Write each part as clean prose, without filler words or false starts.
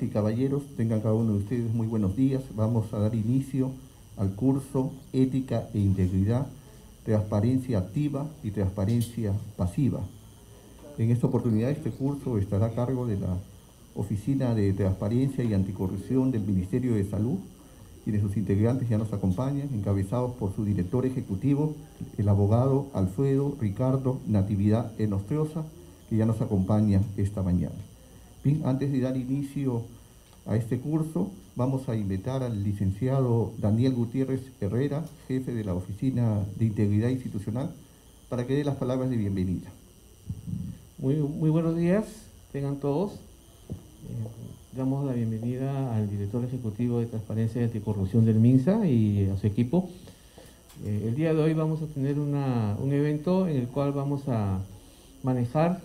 Damas y caballeros, tengan cada uno de ustedes muy buenos días. Vamos a dar inicio al curso Ética e Integridad, Transparencia Activa y Transparencia Pasiva. En esta oportunidad, este curso estará a cargo de la Oficina de Transparencia y Anticorrupción del Ministerio de Salud, quienes sus integrantes ya nos acompañan, encabezados por su director ejecutivo, el abogado Alfredo Ricardo Natividad Enostroza, que ya nos acompaña esta mañana. Bien, antes de dar inicio a este curso, vamos a invitar al licenciado Daniel Gutiérrez Herrera, jefe de la Oficina de Integridad Institucional, para que dé las palabras de bienvenida. Muy buenos días, tengan todos. Damos la bienvenida al director ejecutivo de Transparencia y Anticorrupción del MINSA y a su equipo. El día de hoy vamos a tener un evento en el cual vamos a manejar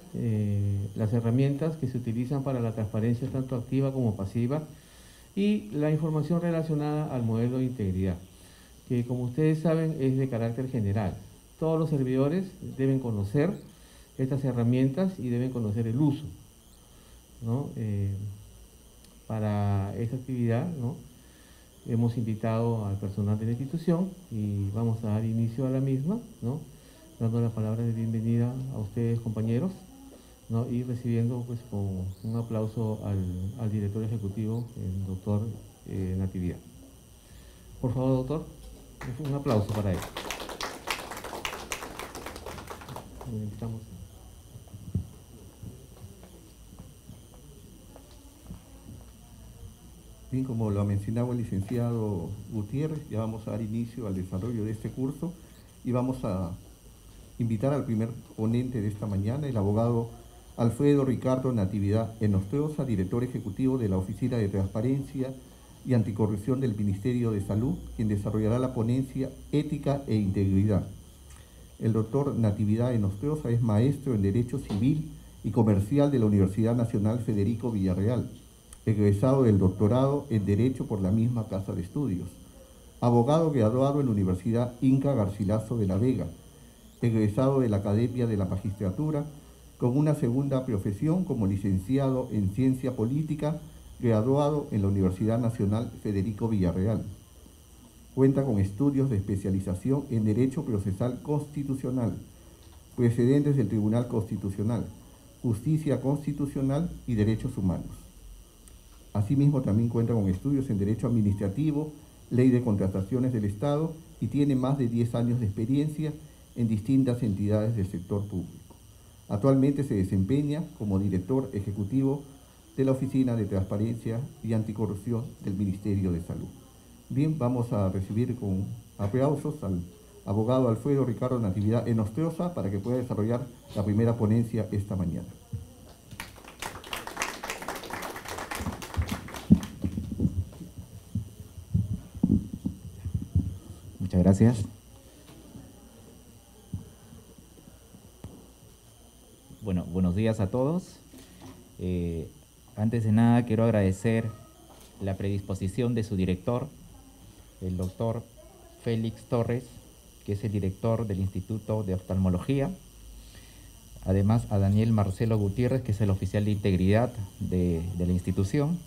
las herramientas que se utilizan para la transparencia tanto activa como pasiva y la información relacionada al modelo de integridad, que como ustedes saben es de carácter general. Todos los servidores deben conocer estas herramientas y deben conocer el uso, ¿no? Para esta actividad, ¿no?, hemos invitado al personal de la institución y vamos a dar inicio a la misma, ¿no?, dando las palabras de bienvenida a ustedes, compañeros, ¿no?, y recibiendo pues con un aplauso al director ejecutivo, el doctor Natividad. Por favor, doctor, un aplauso para él. Lo invitamos. Bien, como lo ha mencionado el licenciado Gutiérrez, ya vamos a dar inicio al desarrollo de este curso y vamos a invitar al primer ponente de esta mañana, el abogado Alfredo Ricardo Natividad Enostroza, director ejecutivo de la Oficina de Transparencia y Anticorrupción del Ministerio de Salud, quien desarrollará la ponencia Ética e Integridad. El doctor Natividad Enostroza es maestro en Derecho Civil y Comercial de la Universidad Nacional Federico Villarreal, egresado del doctorado en Derecho por la misma Casa de Estudios, abogado graduado en la Universidad Inca Garcilaso de la Vega, egresado de la Academia de la Magistratura, con una segunda profesión como licenciado en Ciencia Política, graduado en la Universidad Nacional Federico Villarreal. Cuenta con estudios de especialización en Derecho Procesal Constitucional, precedentes del Tribunal Constitucional, Justicia Constitucional y Derechos Humanos. Asimismo, también cuenta con estudios en Derecho Administrativo, Ley de Contrataciones del Estado y tiene más de 10 años de experiencia en distintas entidades del sector público. Actualmente se desempeña como director ejecutivo de la Oficina de Transparencia y Anticorrupción del Ministerio de Salud. Bien, vamos a recibir con aplausos al abogado Alfredo Ricardo Natividad Enostroza para que pueda desarrollar la primera ponencia esta mañana. Muchas gracias. Bueno, buenos días a todos. Antes de nada quiero agradecer la predisposición de su director, el doctor Félix Torres, que es el director del Instituto de Oftalmología. Además a Daniel Marcelo Gutiérrez, que es el oficial de integridad de la institución.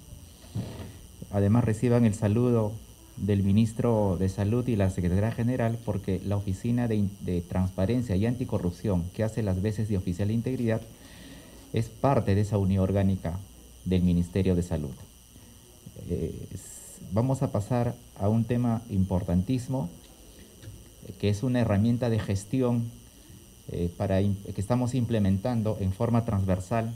Además reciban el saludo del ministro de Salud y la secretaria general, porque la Oficina de Transparencia y Anticorrupción, que hace las veces de oficial de integridad, es parte de esa unión orgánica del Ministerio de Salud. Vamos a pasar a un tema importantísimo, que es una herramienta de gestión que estamos implementando en forma transversal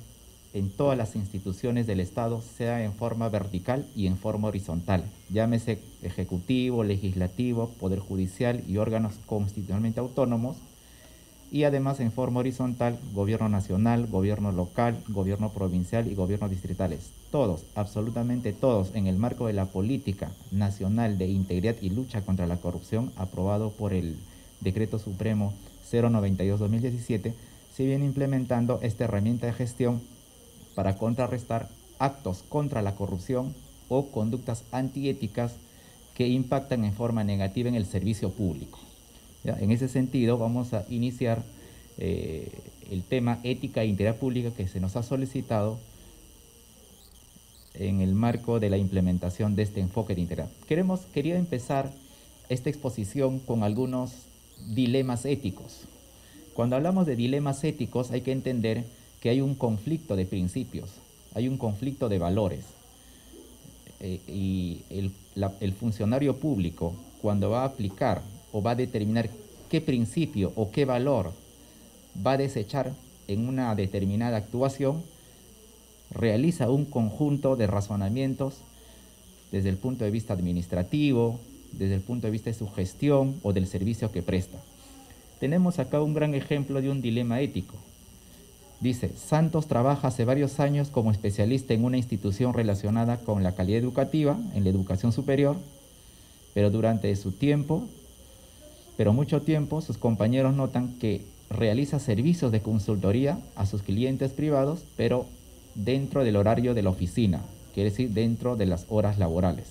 en todas las instituciones del Estado, sea en forma vertical y en forma horizontal, llámese ejecutivo, legislativo, poder judicial y órganos constitucionalmente autónomos, y además en forma horizontal, gobierno nacional, gobierno local, gobierno provincial y gobiernos distritales. Todos, absolutamente todos, en el marco de la Política Nacional de Integridad y Lucha contra la Corrupción, aprobado por el Decreto Supremo 092-2017, se viene implementando esta herramienta de gestión para contrarrestar actos contra la corrupción o conductas antiéticas que impactan en forma negativa en el servicio público. ¿Ya? En ese sentido, vamos a iniciar el tema ética e integridad pública que se nos ha solicitado en el marco de la implementación de este enfoque de integridad. Quería empezar esta exposición con algunos dilemas éticos. Cuando hablamos de dilemas éticos hay que entender que hay un conflicto de principios, hay un conflicto de valores. Y el funcionario público, cuando va a aplicar o va a determinar qué principio o qué valor va a desechar en una determinada actuación, realiza un conjunto de razonamientos desde el punto de vista administrativo, desde el punto de vista de su gestión o del servicio que presta. Tenemos acá un gran ejemplo de un dilema ético. Dice, Santos trabaja hace varios años como especialista en una institución relacionada con la calidad educativa, en la educación superior, pero durante su tiempo, mucho tiempo, sus compañeros notan que realiza servicios de consultoría a sus clientes privados, pero dentro del horario de la oficina, quiere decir dentro de las horas laborales.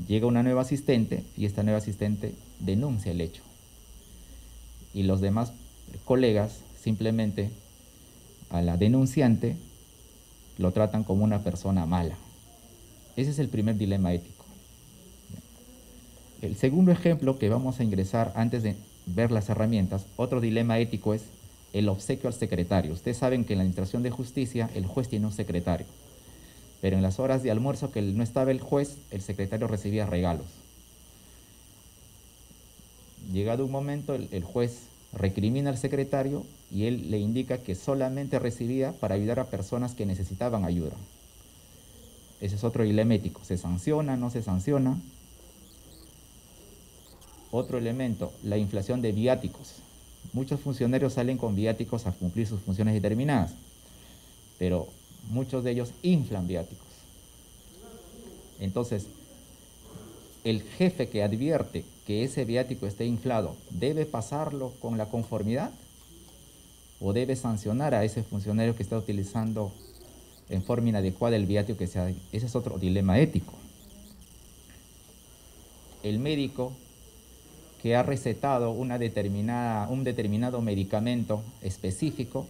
Llega una nueva asistente y esta nueva asistente denuncia el hecho. Y los demás colegas simplemente a la denunciante lo tratan como una persona mala. Ese es el primer dilema ético. El segundo ejemplo que vamos a ingresar antes de ver las herramientas, otro dilema ético es el obsequio al secretario. Ustedes saben que en la Administración de Justicia el juez tiene un secretario, pero en las horas de almuerzo que no estaba el juez, el secretario recibía regalos. Llegado un momento, el juez recrimina al secretario y él le indica que solamente recibía para ayudar a personas que necesitaban ayuda. Ese es otro dilema ético. ¿Se sanciona, no se sanciona? Otro elemento, la inflación de viáticos. Muchos funcionarios salen con viáticos a cumplir sus funciones determinadas, pero muchos de ellos inflan viáticos. Entonces, el jefe que advierte que ese viático esté inflado, ¿debe pasarlo con la conformidad? ¿O debe sancionar a ese funcionario que está utilizando en forma inadecuada el viático que sea? Ese es otro dilema ético. El médico que ha recetado un determinado medicamento específico,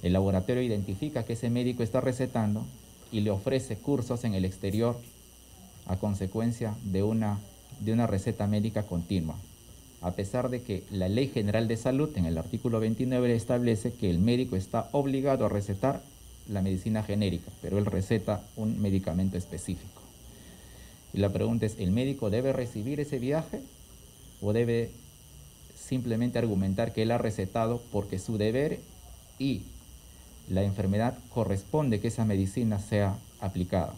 el laboratorio identifica que ese médico está recetando y le ofrece cursos en el exterior a consecuencia de una receta médica continua, a pesar de que la Ley General de Salud en el artículo 29 establece que el médico está obligado a recetar la medicina genérica, pero él receta un medicamento específico. Y la pregunta es, ¿el médico debe recibir ese viaje o debe simplemente argumentar que él ha recetado porque su deber y la enfermedad corresponde que esa medicina sea aplicada?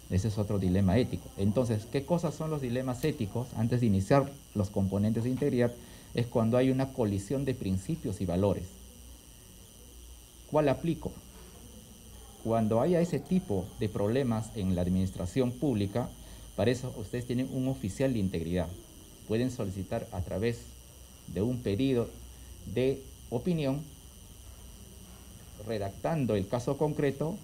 Ese es otro dilema ético. Entonces, ¿qué cosas son los dilemas éticos? Antes de iniciar los componentes de integridad, es cuando hay una colisión de principios y valores. ¿Cuál aplico? Cuando haya ese tipo de problemas en la administración pública, para eso ustedes tienen un oficial de integridad. Pueden solicitar a través de un pedido de opinión, redactando el caso concreto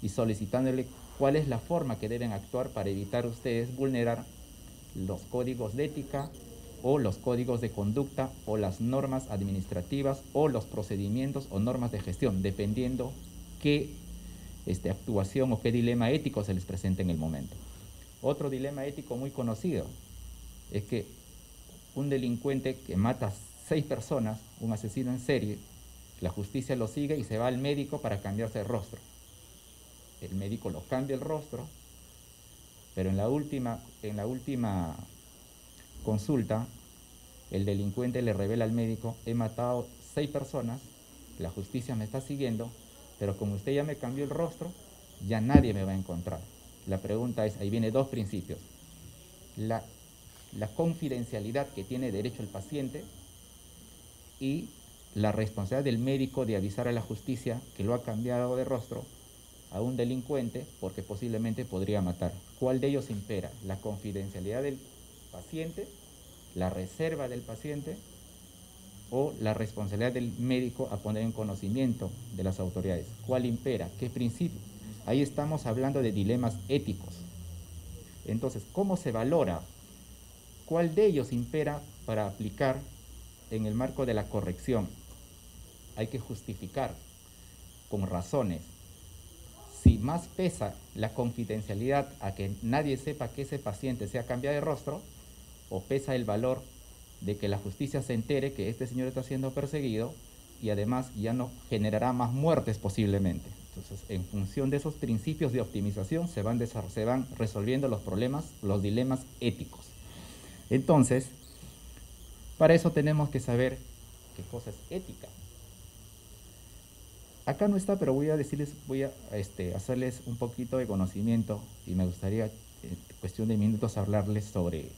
y solicitándole cuál es la forma que deben actuar para evitar ustedes vulnerar los códigos de ética o los códigos de conducta o las normas administrativas o los procedimientos o normas de gestión, dependiendo qué actuación o qué dilema ético se les presente en el momento. Otro dilema ético muy conocido es que un delincuente que mata a 6 personas, un asesino en serie, la justicia lo sigue y se va al médico para cambiarse el rostro. El médico lo cambia el rostro, pero en la última consulta, el delincuente le revela al médico: he matado 6 personas, la justicia me está siguiendo, pero como usted ya me cambió el rostro, ya nadie me va a encontrar. La pregunta es, ahí viene 2 principios. La confidencialidad que tiene derecho el paciente y la responsabilidad del médico de avisar a la justicia que lo ha cambiado de rostro a un delincuente porque posiblemente podría matar. ¿Cuál de ellos impera? ¿La confidencialidad del paciente, la reserva del paciente o la responsabilidad del médico a poner en conocimiento de las autoridades? ¿Cuál impera? ¿Qué principio? Ahí estamos hablando de dilemas éticos. Entonces, ¿cómo se valora? ¿Cuál de ellos impera para aplicar en el marco de la corrección? Hay que justificar con razones si más pesa la confidencialidad a que nadie sepa que ese paciente se ha cambiado de rostro, o pesa el valor de que la justicia se entere que este señor está siendo perseguido y además ya no generará más muertes posiblemente. Entonces, en función de esos principios de optimización se van resolviendo los problemas, los dilemas éticos. Entonces, para eso tenemos que saber qué cosa es ética. Acá no está, pero voy a hacerles un poquito de conocimiento y me gustaría, en cuestión de minutos, hablarles sobre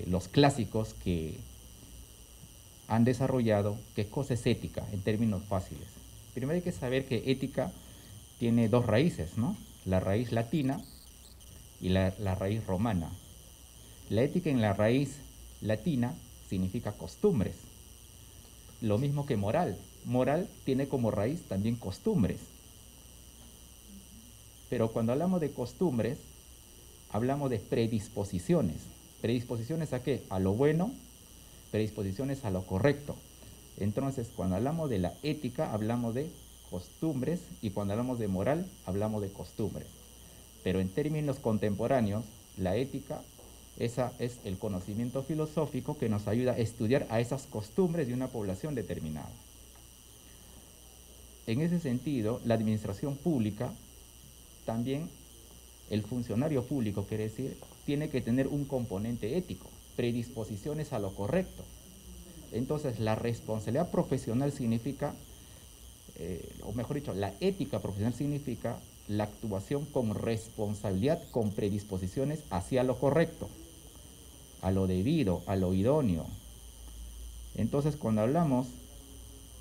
los clásicos que han desarrollado qué cosa es ética en términos fáciles. Primero hay que saber que ética tiene dos raíces, ¿no? La raíz latina y la raíz romana. La ética en la raíz latina significa costumbres, lo mismo que moral. Moral tiene como raíz también costumbres. Pero cuando hablamos de costumbres, hablamos de predisposiciones. ¿Predisposiciones a qué? A lo bueno, predisposiciones a lo correcto. Entonces, cuando hablamos de la ética, hablamos de costumbres, y cuando hablamos de moral, hablamos de costumbres. Pero en términos contemporáneos, la ética, esa es el conocimiento filosófico que nos ayuda a estudiar a esas costumbres de una población determinada. En ese sentido, la administración pública, también el funcionario público, quiere decir, tiene que tener un componente ético, predisposiciones a lo correcto. Entonces, la responsabilidad profesional significa, o mejor dicho, la ética profesional significa la actuación con responsabilidad, con predisposiciones hacia lo correcto, a lo debido, a lo idóneo. Entonces, cuando hablamos,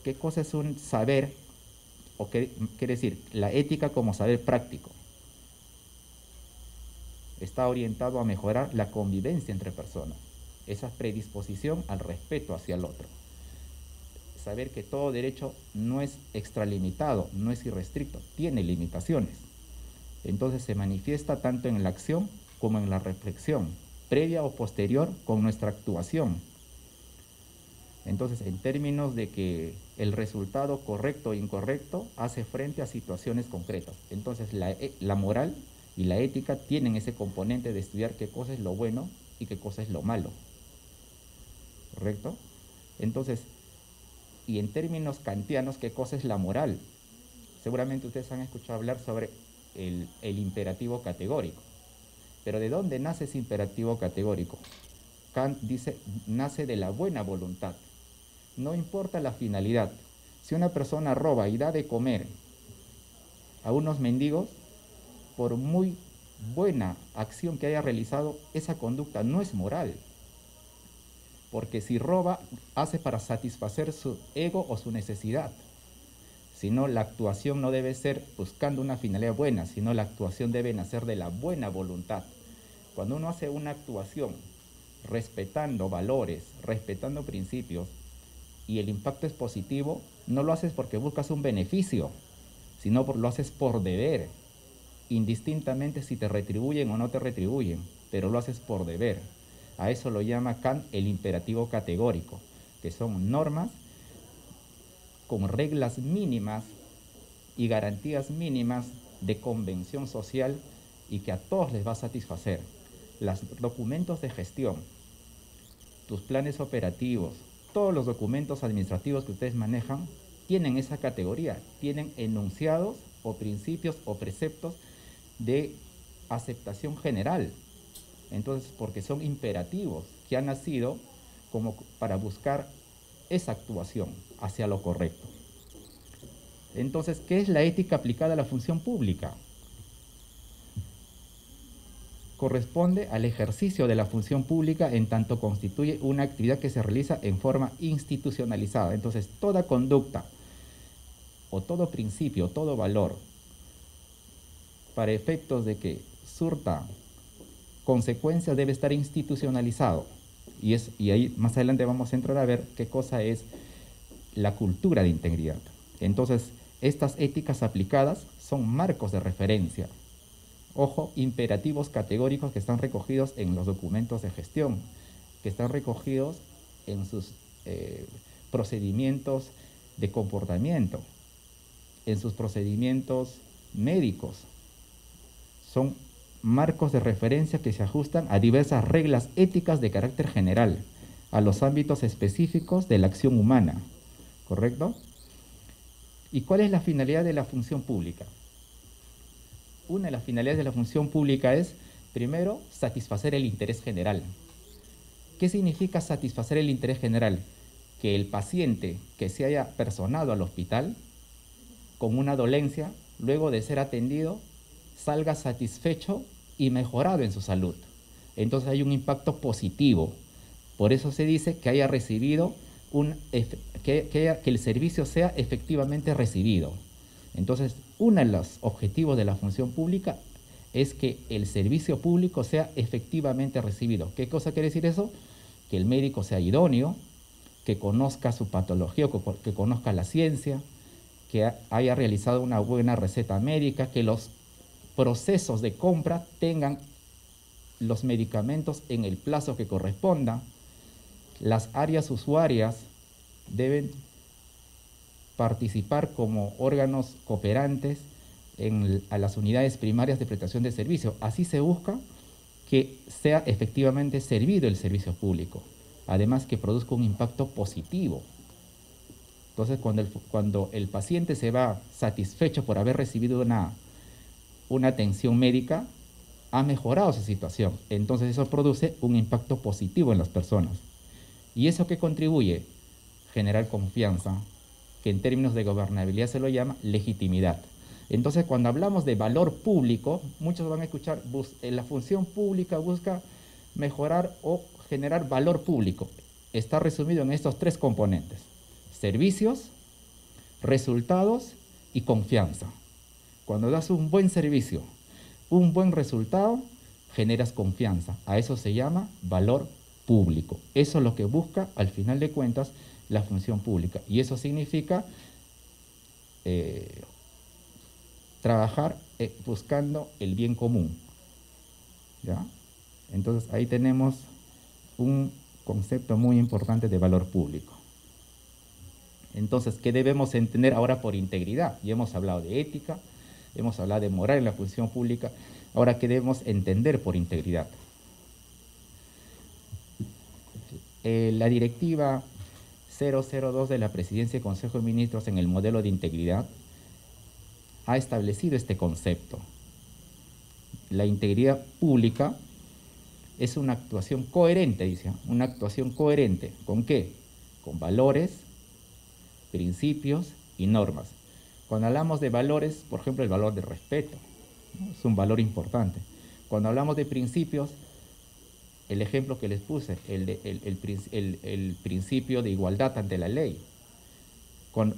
¿qué cosa es un saber? O quiere decir, la ética como saber práctico. Está orientado a mejorar la convivencia entre personas, esa predisposición al respeto hacia el otro. Saber que todo derecho no es extralimitado, no es irrestricto, tiene limitaciones. Entonces se manifiesta tanto en la acción como en la reflexión, previa o posterior con nuestra actuación. Entonces, en términos de que el resultado correcto o incorrecto hace frente a situaciones concretas. Entonces, la moral y la ética tienen ese componente de estudiar qué cosa es lo bueno y qué cosa es lo malo. ¿Correcto? Entonces, y en términos kantianos, ¿qué cosa es la moral? Seguramente ustedes han escuchado hablar sobre el imperativo categórico. Pero ¿de dónde nace ese imperativo categórico? Kant dice, nace de la buena voluntad. No importa la finalidad. Si una persona roba y da de comer a unos mendigos, por muy buena acción que haya realizado, esa conducta no es moral. Porque si roba, hace para satisfacer su ego o su necesidad. Sino la actuación no debe ser buscando una finalidad buena, sino la actuación debe nacer de la buena voluntad. Cuando uno hace una actuación respetando valores, respetando principios, y el impacto es positivo, no lo haces porque buscas un beneficio, sino lo haces por deber, indistintamente si te retribuyen o no te retribuyen, pero lo haces por deber. A eso lo llama Kant el imperativo categórico, que son normas con reglas mínimas y garantías mínimas de convención social y que a todos les va a satisfacer. Los documentos de gestión, tus planes operativos, todos los documentos administrativos que ustedes manejan tienen esa categoría, tienen enunciados o principios o preceptos de aceptación general. Entonces, porque son imperativos que han nacido como para buscar esa actuación hacia lo correcto. Entonces, ¿qué es la ética aplicada a la función pública? Corresponde al ejercicio de la función pública en tanto constituye una actividad que se realiza en forma institucionalizada. Entonces, toda conducta o todo principio, todo valor, para efectos de que surta consecuencias, debe estar institucionalizado. Y ahí más adelante vamos a entrar a ver qué cosa es la cultura de integridad. Entonces, estas éticas aplicadas son marcos de referencia. Ojo, imperativos categóricos que están recogidos en los documentos de gestión, que están recogidos en sus procedimientos de comportamiento, en sus procedimientos médicos. Son marcos de referencia que se ajustan a diversas reglas éticas de carácter general, a los ámbitos específicos de la acción humana, ¿correcto? ¿Y cuál es la finalidad de la función pública? Una de las finalidades de la función pública es, primero, satisfacer el interés general. ¿Qué significa satisfacer el interés general? Que el paciente que se haya personado al hospital con una dolencia, luego de ser atendido, salga satisfecho y mejorado en su salud. Entonces hay un impacto positivo. Por eso se dice que haya recibido que el servicio sea efectivamente recibido. Entonces, uno de los objetivos de la función pública es que el servicio público sea efectivamente recibido. ¿Qué cosa quiere decir eso? Que el médico sea idóneo, que conozca su patología, que conozca la ciencia, que haya realizado una buena receta médica, que los procesos de compra tengan los medicamentos en el plazo que corresponda. Las áreas usuarias deben participar como órganos cooperantes a las unidades primarias de prestación de servicio. Así se busca que sea efectivamente servido el servicio público, además que produzca un impacto positivo. Entonces, cuando el paciente se va satisfecho por haber recibido una atención médica, ha mejorado su situación. Entonces eso produce un impacto positivo en las personas. ¿Y eso qué contribuye? Generar confianza, que en términos de gobernabilidad se lo llama legitimidad. Entonces, cuando hablamos de valor público, muchos van a escuchar, la función pública busca mejorar o generar valor público. Está resumido en estos tres componentes: servicios, resultados y confianza. Cuando das un buen servicio, un buen resultado, generas confianza. A eso se llama valor público. Eso es lo que busca, al final de cuentas, la función pública. Y eso significa trabajar buscando el bien común, ¿ya? Entonces, ahí tenemos un concepto muy importante de valor público. Entonces, ¿qué debemos entender ahora por integridad? Ya hemos hablado de ética, hemos hablado de moral en la función pública. Ahora, ¿qué debemos entender por integridad? La directiva 002 de la Presidencia y Consejo de Ministros en el modelo de integridad ha establecido este concepto. La integridad pública es una actuación coherente, dice, una actuación coherente. ¿Con qué? Con valores, principios y normas. Cuando hablamos de valores, por ejemplo, el valor de respeto, ¿no? Es un valor importante. Cuando hablamos de principios, el ejemplo que les puse, el principio de igualdad ante la ley,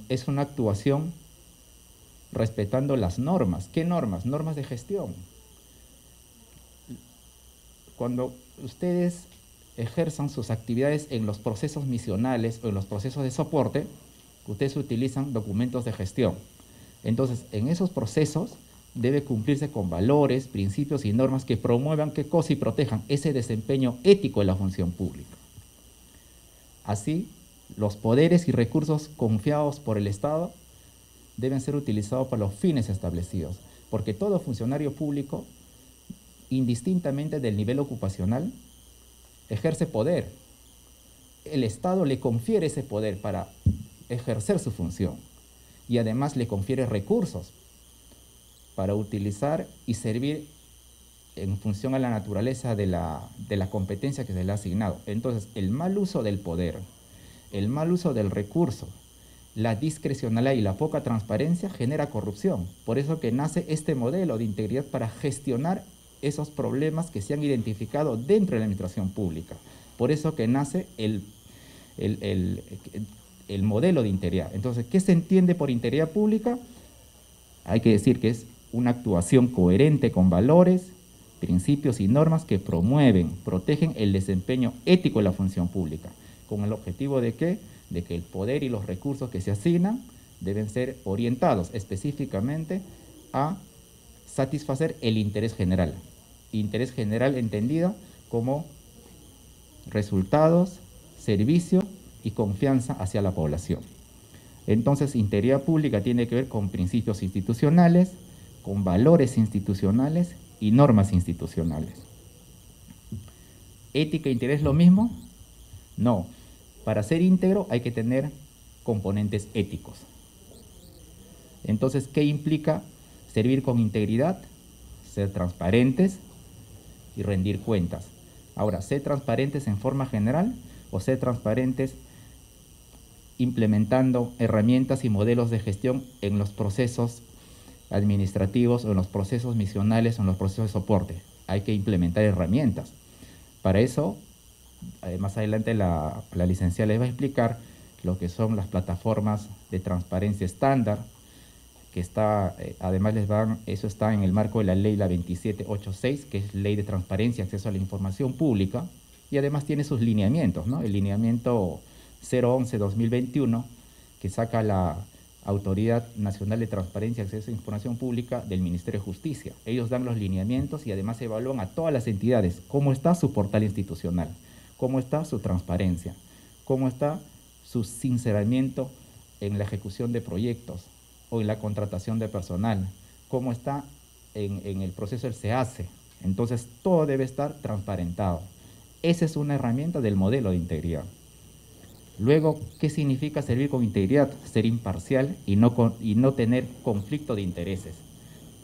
es una actuación respetando las normas. ¿Qué normas? Normas de gestión. Cuando ustedes ejerzan sus actividades en los procesos misionales o en los procesos de soporte, ustedes utilizan documentos de gestión. Entonces, en esos procesos debe cumplirse con valores, principios y normas que promuevan qué cosa y protejan ese desempeño ético de la función pública. Así, los poderes y recursos confiados por el Estado deben ser utilizados para los fines establecidos, porque todo funcionario público, indistintamente del nivel ocupacional, ejerce poder. El Estado le confiere ese poder para ejercer su función y además le confiere recursos para utilizar y servir en función a la naturaleza de la competencia que se le ha asignado. Entonces, el mal uso del poder, el mal uso del recurso, la discrecionalidad y la poca transparencia genera corrupción. Por eso que nace este modelo de integridad para gestionar esos problemas que se han identificado dentro de la administración pública. Por eso que nace el modelo de integridad. Entonces, ¿qué se entiende por integridad pública? Hay que decir que es una actuación coherente con valores, principios y normas que promueven, protegen el desempeño ético de la función pública, con el objetivo de ¿qué? De que el poder y los recursos que se asignan deben ser orientados específicamente a satisfacer el interés general. Interés general entendido como resultados, servicio y confianza hacia la población. Entonces, integridad pública tiene que ver con principios institucionales, con valores institucionales y normas institucionales. ¿Ética e interés lo mismo? No. Para ser íntegro hay que tener componentes éticos. Entonces, ¿qué implica servir con integridad? Ser transparentes y rendir cuentas. Ahora, ser transparentes en forma general o ser transparentes implementando herramientas y modelos de gestión en los procesos administrativos o en los procesos misionales o en los procesos de soporte. Hay que implementar herramientas. Para eso, más adelante la licenciada les va a explicar lo que son las plataformas de transparencia estándar, que está, además eso está en el marco de la ley la 2786, que es Ley de Transparencia y Acceso a la Información Pública, y además tiene sus lineamientos, ¿no? El lineamiento 011-2021, que saca la Autoridad Nacional de Transparencia y Acceso a la Información Pública del Ministerio de Justicia. Ellos dan los lineamientos y además evalúan a todas las entidades cómo está su portal institucional, cómo está su transparencia, cómo está su sinceramiento en la ejecución de proyectos o en la contratación de personal, cómo está en el proceso del SEACE. Entonces, todo debe estar transparentado. Esa es una herramienta del modelo de integridad. Luego, ¿qué significa servir con integridad? Ser imparcial y no tener conflicto de intereses.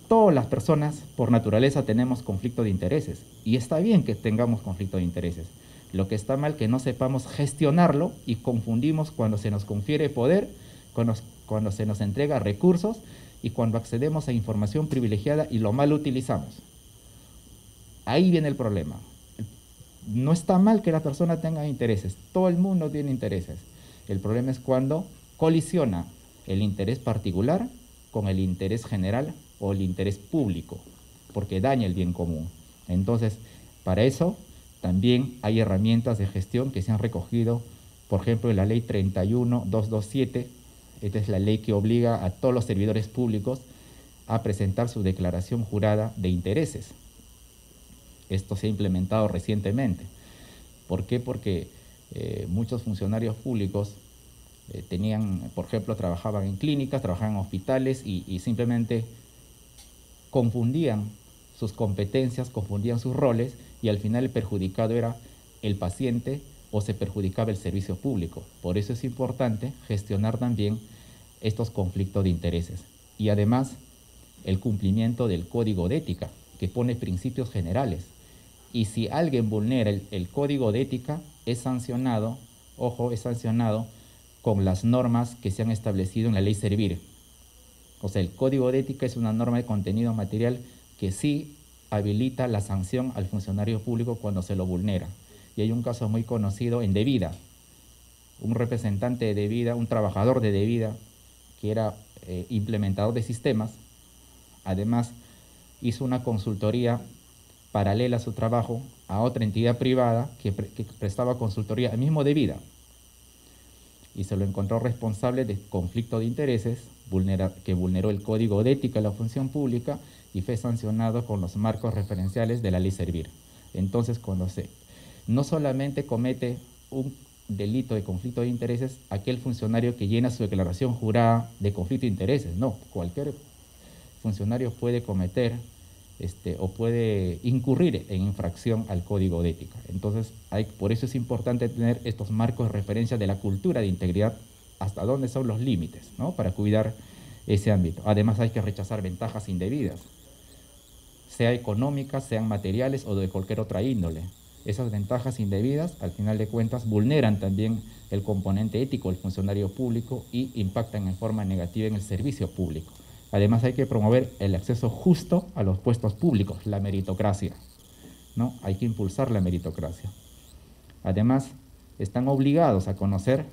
Todas las personas, por naturaleza, tenemos conflicto de intereses, y está bien que tengamos conflicto de intereses. Lo que está mal es que no sepamos gestionarlo y confundimos cuando se nos confiere poder, cuando se nos entrega recursos y cuando accedemos a información privilegiada y lo mal utilizamos. Ahí viene el problema. No está mal que la persona tenga intereses, todo el mundo tiene intereses. El problema es cuando colisiona el interés particular con el interés general o el interés público, porque daña el bien común. Entonces, para eso también hay herramientas de gestión que se han recogido, por ejemplo, en la ley 31.227. Esta es la ley que obliga a todos los servidores públicos a presentar su declaración jurada de intereses. Esto se ha implementado recientemente. ¿Por qué? Porque muchos funcionarios públicos tenían, por ejemplo, trabajaban en clínicas, trabajaban en hospitales y simplemente confundían sus competencias, confundían sus roles, y al final el perjudicado era el paciente o se perjudicaba el servicio público. Por eso es importante gestionar también estos conflictos de intereses. Y además, el cumplimiento del código de ética, que pone principios generales. Y si alguien vulnera el código de ética, es sancionado, ojo, es sancionado con las normas que se han establecido en la ley Servir. O sea, el código de ética es una norma de contenido material que sí habilita la sanción al funcionario público cuando se lo vulnera. Y hay un caso muy conocido en Devida, un representante de Devida, un trabajador de Devida, que era implementador de sistemas, además hizo una consultoría paralela a su trabajo a otra entidad privada que prestaba consultoría al mismo Devida, y se lo encontró responsable de conflicto de intereses, que vulneró el código de ética de la función pública y fue sancionado con los marcos referenciales de la ley Servir. Entonces, cuando no solamente comete un delito de conflicto de intereses aquel funcionario que llena su declaración jurada de conflicto de intereses, no, cualquier funcionario puede cometer o puede incurrir en infracción al código de ética. Entonces, por eso es importante tener estos marcos de referencia de la cultura de integridad, hasta dónde son los límites, ¿no?, para cuidar ese ámbito. Además, hay que rechazar ventajas indebidas, sea económicas, sean materiales o de cualquier otra índole. Esas ventajas indebidas, al final de cuentas, vulneran también el componente ético del funcionario público y impactan en forma negativa en el servicio público. Además, hay que promover el acceso justo a los puestos públicos, la meritocracia, ¿no? Hay que impulsar la meritocracia. Además, están obligados a conocer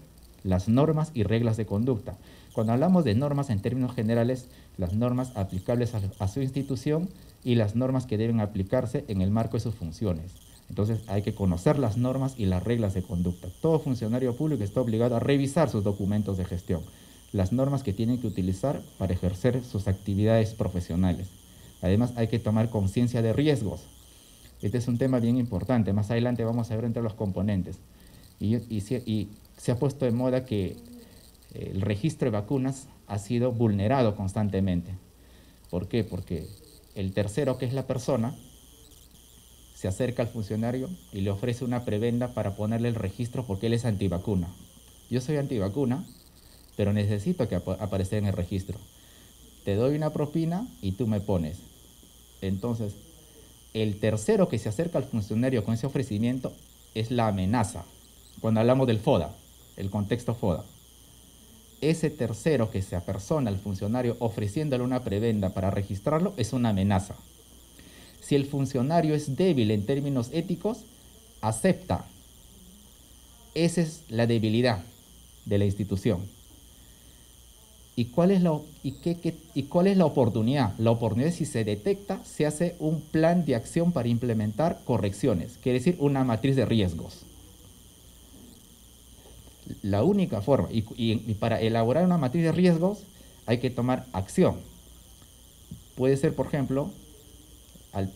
las normas y reglas de conducta. Cuando hablamos de normas en términos generales, las normas aplicables a su institución y las normas que deben aplicarse en el marco de sus funciones. Entonces, hay que conocer las normas y las reglas de conducta. Todo funcionario público está obligado a revisar sus documentos de gestión, las normas que tienen que utilizar para ejercer sus actividades profesionales. Además, hay que tomar conciencia de riesgos. Este es un tema bien importante. Más adelante vamos a ver entre los componentes. Y se ha puesto de moda que el registro de vacunas ha sido vulnerado constantemente. ¿Por qué? Porque el tercero, que es la persona, se acerca al funcionario y le ofrece una prebenda para ponerle el registro porque él es antivacuna. Yo soy antivacuna, pero necesito que aparezca en el registro. Te doy una propina y tú me pones. Entonces, el tercero que se acerca al funcionario con ese ofrecimiento es la amenaza. Cuando hablamos del FODA, el contexto FODA. Ese tercero que se apersona al funcionario ofreciéndole una prebenda para registrarlo es una amenaza. Si el funcionario es débil en términos éticos, acepta. Esa es la debilidad de la institución. ¿Y cuál es la oportunidad? La oportunidad es si se detecta, se hace un plan de acción para implementar correcciones, quiere decir una matriz de riesgos. La única forma, y para elaborar una matriz de riesgos hay que tomar acción. Puede ser, por ejemplo,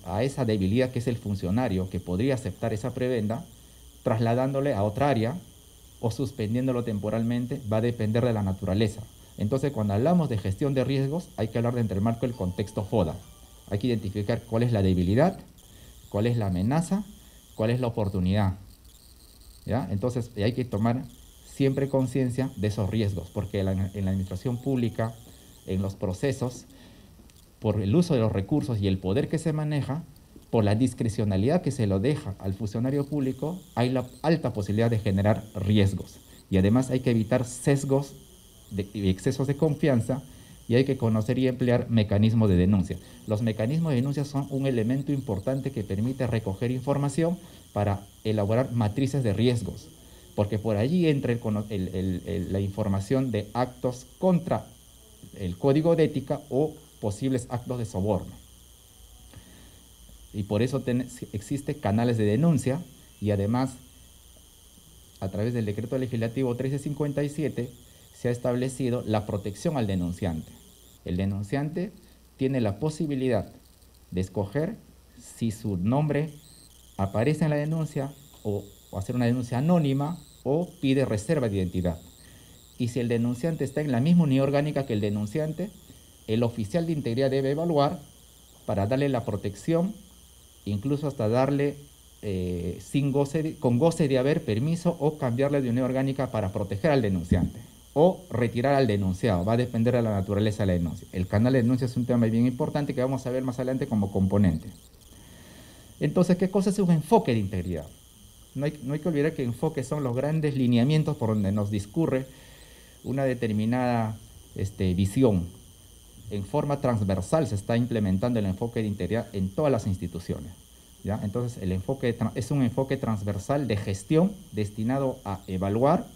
a esa debilidad que es el funcionario que podría aceptar esa prebenda, trasladándole a otra área o suspendiéndolo temporalmente, va a depender de la naturaleza. Entonces, cuando hablamos de gestión de riesgos, hay que hablar dentro del marco del contexto FODA. Hay que identificar cuál es la debilidad, cuál es la amenaza, cuál es la oportunidad. ¿Ya? Entonces, hay que tomar siempre conciencia de esos riesgos, porque en la administración pública, en los procesos, por el uso de los recursos y el poder que se maneja, por la discrecionalidad que se lo deja al funcionario público, hay la alta posibilidad de generar riesgos. Y además hay que evitar sesgos y excesos de confianza, y hay que conocer y emplear mecanismos de denuncia. Los mecanismos de denuncia son un elemento importante que permite recoger información para elaborar matrices de riesgos, porque por allí entra la información de actos contra el código de ética o posibles actos de soborno. Y por eso existen canales de denuncia, y además, a través del decreto legislativo 1357, se ha establecido la protección al denunciante. El denunciante tiene la posibilidad de escoger si su nombre aparece en la denuncia o hacer una denuncia anónima o pide reserva de identidad. Y si el denunciante está en la misma unidad orgánica que el denunciante, el oficial de integridad debe evaluar para darle la protección, incluso hasta darle con goce de haber permiso o cambiarle de unidad orgánica para proteger al denunciante o retirar al denunciado. Va a depender de la naturaleza de la denuncia. El canal de denuncia es un tema bien importante que vamos a ver más adelante como componente. Entonces, ¿qué cosa es un enfoque de integridad? No hay que olvidar que enfoques son los grandes lineamientos por donde nos discurre una determinada visión. En forma transversal se está implementando el enfoque de integridad en todas las instituciones, ¿ya? Entonces, el enfoque es un enfoque transversal de gestión destinado a evaluar,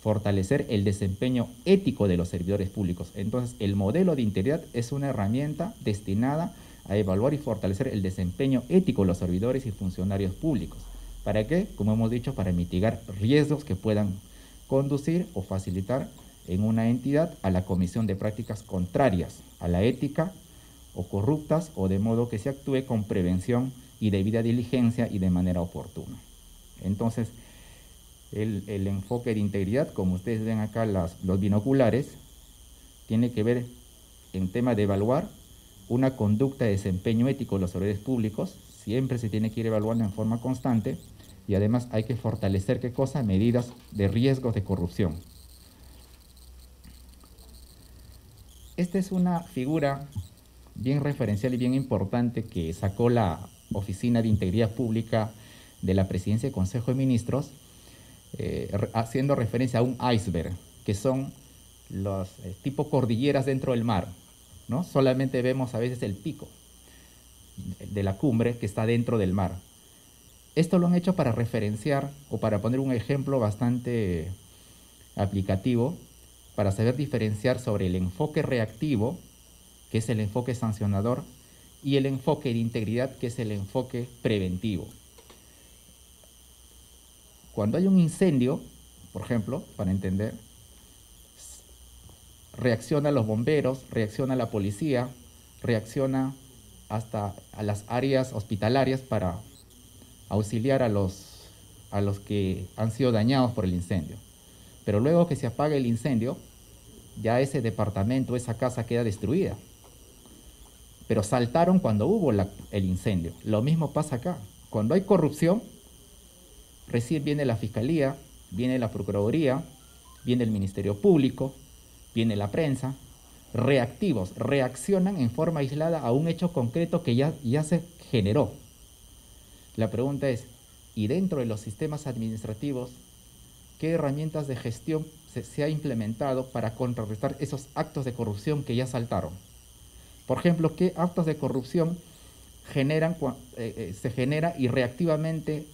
fortalecer el desempeño ético de los servidores públicos. Entonces, el modelo de integridad es una herramienta destinada a evaluar y fortalecer el desempeño ético de los servidores y funcionarios públicos. ¿Para qué? Como hemos dicho, para mitigar riesgos que puedan conducir o facilitar en una entidad a la comisión de prácticas contrarias a la ética o corruptas, o de modo que se actúe con prevención y debida diligencia y de manera oportuna. Entonces, el enfoque de integridad, como ustedes ven acá los binoculares, tiene que ver en tema de evaluar una conducta de desempeño ético de los servidores públicos. Siempre se tiene que ir evaluando en forma constante, y además hay que fortalecer, ¿qué cosa? Medidas de riesgos de corrupción. Esta es una figura bien referencial y bien importante que sacó la Oficina de Integridad Pública de la Presidencia del Consejo de Ministros, haciendo referencia a un iceberg, que son los tipo cordilleras dentro del mar, ¿no? Solamente vemos a veces el pico de la cumbre que está dentro del mar. Esto lo han hecho para referenciar o para poner un ejemplo bastante aplicativo, para saber diferenciar sobre el enfoque reactivo, que es el enfoque sancionador, y el enfoque de integridad, que es el enfoque preventivo. Cuando hay un incendio, por ejemplo, para entender, reacciona los bomberos, reacciona la policía, reacciona hasta a las áreas hospitalarias para auxiliar a los que han sido dañados por el incendio. Pero luego que se apaga el incendio, ya ese departamento, esa casa queda destruida. pero saltaron cuando hubo el incendio. Lo mismo pasa acá. Cuando hay corrupción, recién viene la Fiscalía, viene la Procuraduría, viene el Ministerio Público, viene la prensa, reactivos, reaccionan en forma aislada a un hecho concreto que ya se generó. La pregunta es, ¿y dentro de los sistemas administrativos, qué herramientas de gestión se ha implementado para contrarrestar esos actos de corrupción que ya saltaron? Por ejemplo, ¿qué actos de corrupción se genera y reactivamente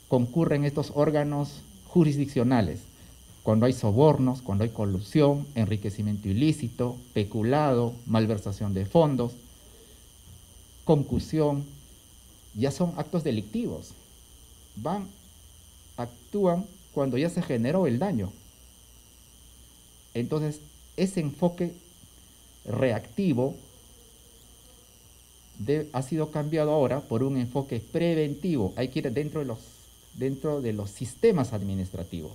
concurren estos órganos jurisdiccionales? Cuando hay sobornos, cuando hay colusión, enriquecimiento ilícito, peculado, malversación de fondos, concusión, ya son actos delictivos. Actúan cuando ya se generó el daño. Entonces, ese enfoque reactivo ha sido cambiado ahora por un enfoque preventivo. Hay que ir dentro de los sistemas administrativos.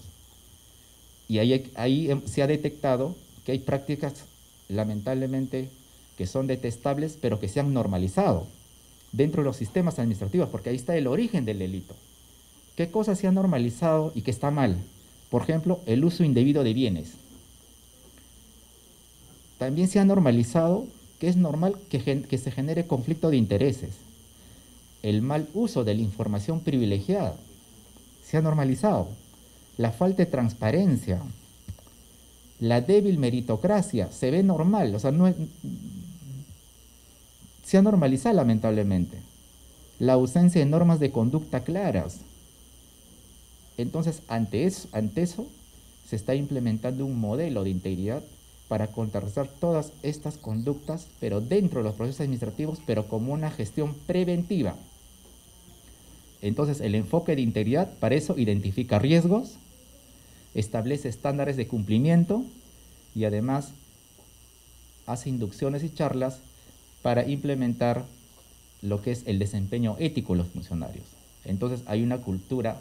Y ahí se ha detectado que hay prácticas, lamentablemente, que son detestables, pero que se han normalizado dentro de los sistemas administrativos, porque ahí está el origen del delito. ¿Qué cosas se han normalizado y que está mal? Por ejemplo, el uso indebido de bienes. También se ha normalizado que es normal que se genere conflicto de intereses. El mal uso de la información privilegiada se ha normalizado. La falta de transparencia, la débil meritocracia, se ve normal, o sea, se ha normalizado lamentablemente. La ausencia de normas de conducta claras. Entonces, ante eso, se está implementando un modelo de integridad para contrarrestar todas estas conductas, pero dentro de los procesos administrativos, pero como una gestión preventiva. Entonces, el enfoque de integridad, para eso, identifica riesgos, establece estándares de cumplimiento y además hace inducciones y charlas para implementar lo que es el desempeño ético de los funcionarios. Entonces, hay una cultura,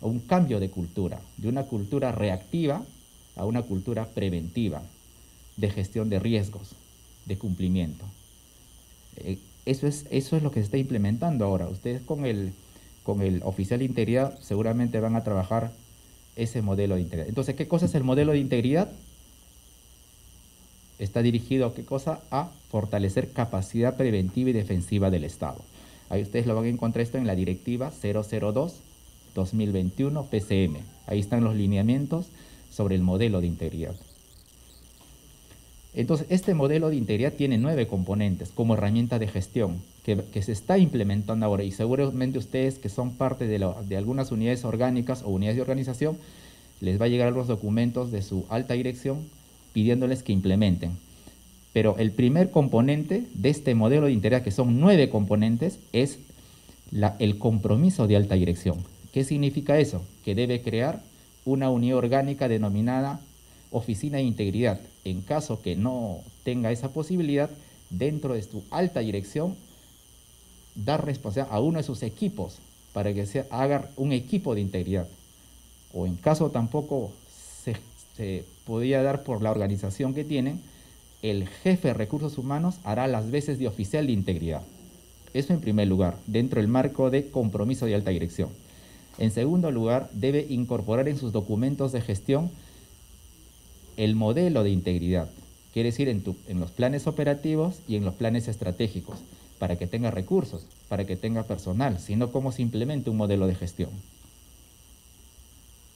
un cambio de cultura, de una cultura reactiva a una cultura preventiva, de gestión de riesgos, de cumplimiento. Eso es lo que se está implementando ahora. Ustedes con el oficial de integridad seguramente van a trabajar ese modelo de integridad. Entonces, ¿qué cosa es el modelo de integridad? Está dirigido, ¿qué cosa? A fortalecer capacidad preventiva y defensiva del Estado. Ahí ustedes lo van a encontrar esto en la directiva 002-2021 PCM. Ahí están los lineamientos sobre el modelo de integridad. Entonces, este modelo de integridad tiene 9 componentes como herramienta de gestión que se está implementando ahora, y seguramente ustedes que son parte de algunas unidades orgánicas o unidades de organización, les va a llegar los documentos de su alta dirección pidiéndoles que implementen. Pero el primer componente de este modelo de integridad, que son 9 componentes, es el compromiso de alta dirección. ¿Qué significa eso? Que debe crear una unidad orgánica denominada Oficina de Integridad. En caso que no tenga esa posibilidad, dentro de su alta dirección, dar responsabilidad a uno de sus equipos para que se haga un equipo de integridad. O en caso tampoco se podía dar por la organización que tienen, el jefe de recursos humanos hará las veces de oficial de integridad. Eso en primer lugar, dentro del marco de compromiso de alta dirección. En segundo lugar, debe incorporar en sus documentos de gestión el modelo de integridad, quiere decir en los planes operativos y en los planes estratégicos, para que tenga recursos, para que tenga personal, sino cómo se implementa un modelo de gestión.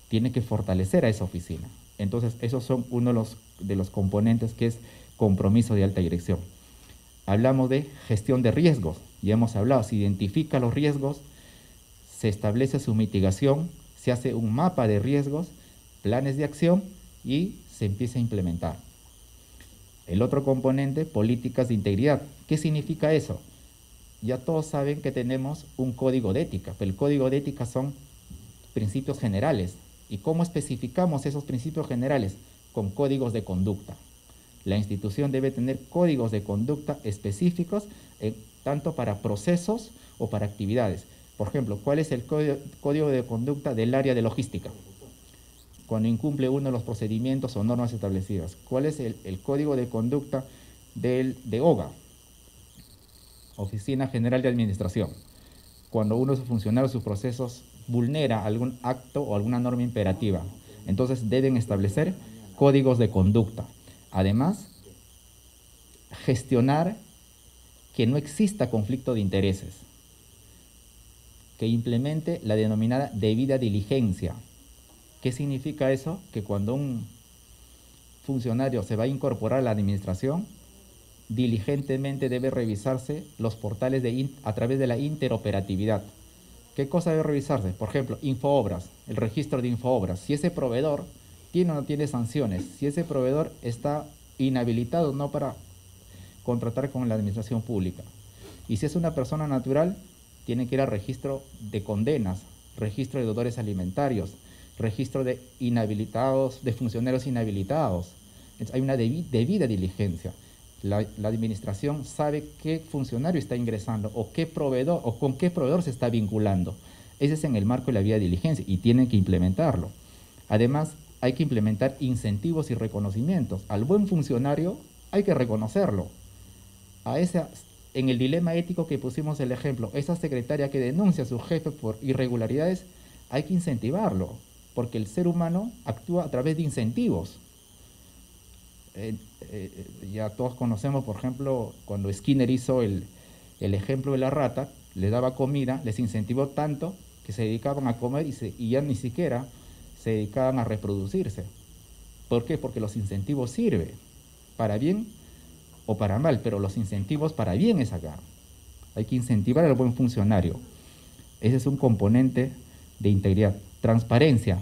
Tiene que fortalecer a esa oficina. Entonces, esos son uno de los componentes que es compromiso de alta dirección. Hablamos de gestión de riesgos, ya hemos hablado, se identifica los riesgos, se establece su mitigación, se hace un mapa de riesgos, planes de acción y se empieza a implementar. El otro componente, políticas de integridad. ¿Qué significa eso? Ya todos saben que tenemos un código de ética, pero el código de ética son principios generales. ¿Y cómo especificamos esos principios generales? Con códigos de conducta. La institución debe tener códigos de conducta específicos, tanto para procesos o para actividades. Por ejemplo, ¿cuál es el código de conducta del área de logística? Cuando incumple uno de los procedimientos o normas establecidas. ¿Cuál es el código de conducta de OGA? Oficina General de Administración. Cuando uno de sus funcionarios, sus procesos, vulnera algún acto o alguna norma imperativa. Entonces deben establecer códigos de conducta. Además, gestionar que no exista conflicto de intereses, que implemente la denominada debida diligencia. ¿Qué significa eso? Que cuando un funcionario se va a incorporar a la administración, diligentemente debe revisarse los portales a través de la interoperatividad. ¿Qué cosa debe revisarse? Por ejemplo, Infoobras, el registro de Infoobras. Si ese proveedor tiene o no tiene sanciones, si ese proveedor está inhabilitado no para contratar con la administración pública. Y si es una persona natural, tiene que ir al registro de condenas, registro de deudores alimentarios, registro de inhabilitados, de funcionarios inhabilitados. Entonces, hay una debida diligencia. La administración sabe qué funcionario está ingresando o qué proveedor o con qué proveedor se está vinculando. Ese es en el marco de la debida diligencia y tienen que implementarlo. Además, hay que implementar incentivos y reconocimientos. Al buen funcionario hay que reconocerlo. En el dilema ético que pusimos el ejemplo, esa secretaria que denuncia a su jefe por irregularidades, hay que incentivarlo, porque el ser humano actúa a través de incentivos. Ya todos conocemos, por ejemplo, cuando Skinner hizo el ejemplo de la rata, le daba comida, les incentivó tanto que se dedicaban a comer y ya ni siquiera se dedicaban a reproducirse. ¿Por qué? Porque los incentivos sirven para bien o para mal, pero los incentivos para bien es acá. Hay que incentivar al buen funcionario. Ese es un componente de integridad. Transparencia.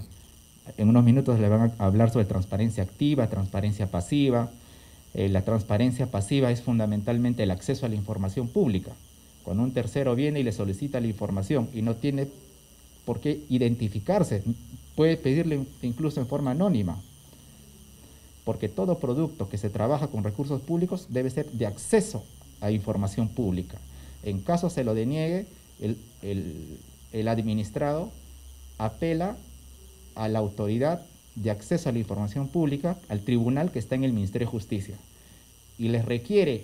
En unos minutos le van a hablar sobre transparencia activa, transparencia pasiva. La transparencia pasiva es fundamentalmente el acceso a la información pública. Cuando un tercero viene y le solicita la información y no tiene por qué identificarse, puede pedirle incluso en forma anónima, porque todo producto que se trabaja con recursos públicos debe ser de acceso a información pública. En caso se lo deniegue, el administrado apela a la autoridad de acceso a la información pública, al tribunal que está en el Ministerio de Justicia, y les requiere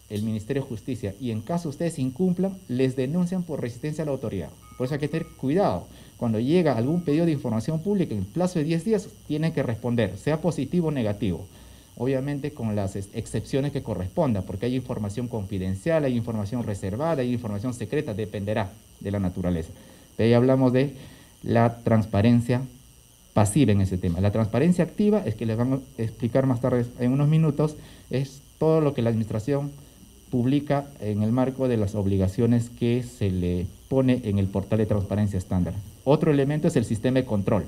el Ministerio de Justicia, y en caso ustedes incumplan, les denuncian por resistencia a la autoridad. Por eso hay que tener cuidado. Cuando llega algún pedido de información pública, en el plazo de 10 días, tienen que responder, sea positivo o negativo. Obviamente con las excepciones que corresponda, porque hay información confidencial, hay información reservada, hay información secreta, dependerá de la naturaleza. Pero ahí hablamos de la transparencia pasiva en ese tema. La transparencia activa, es que les van a explicar más tarde en unos minutos, es todo lo que la administración publica en el marco de las obligaciones que se le pone en el portal de transparencia estándar. Otro elemento es el sistema de control,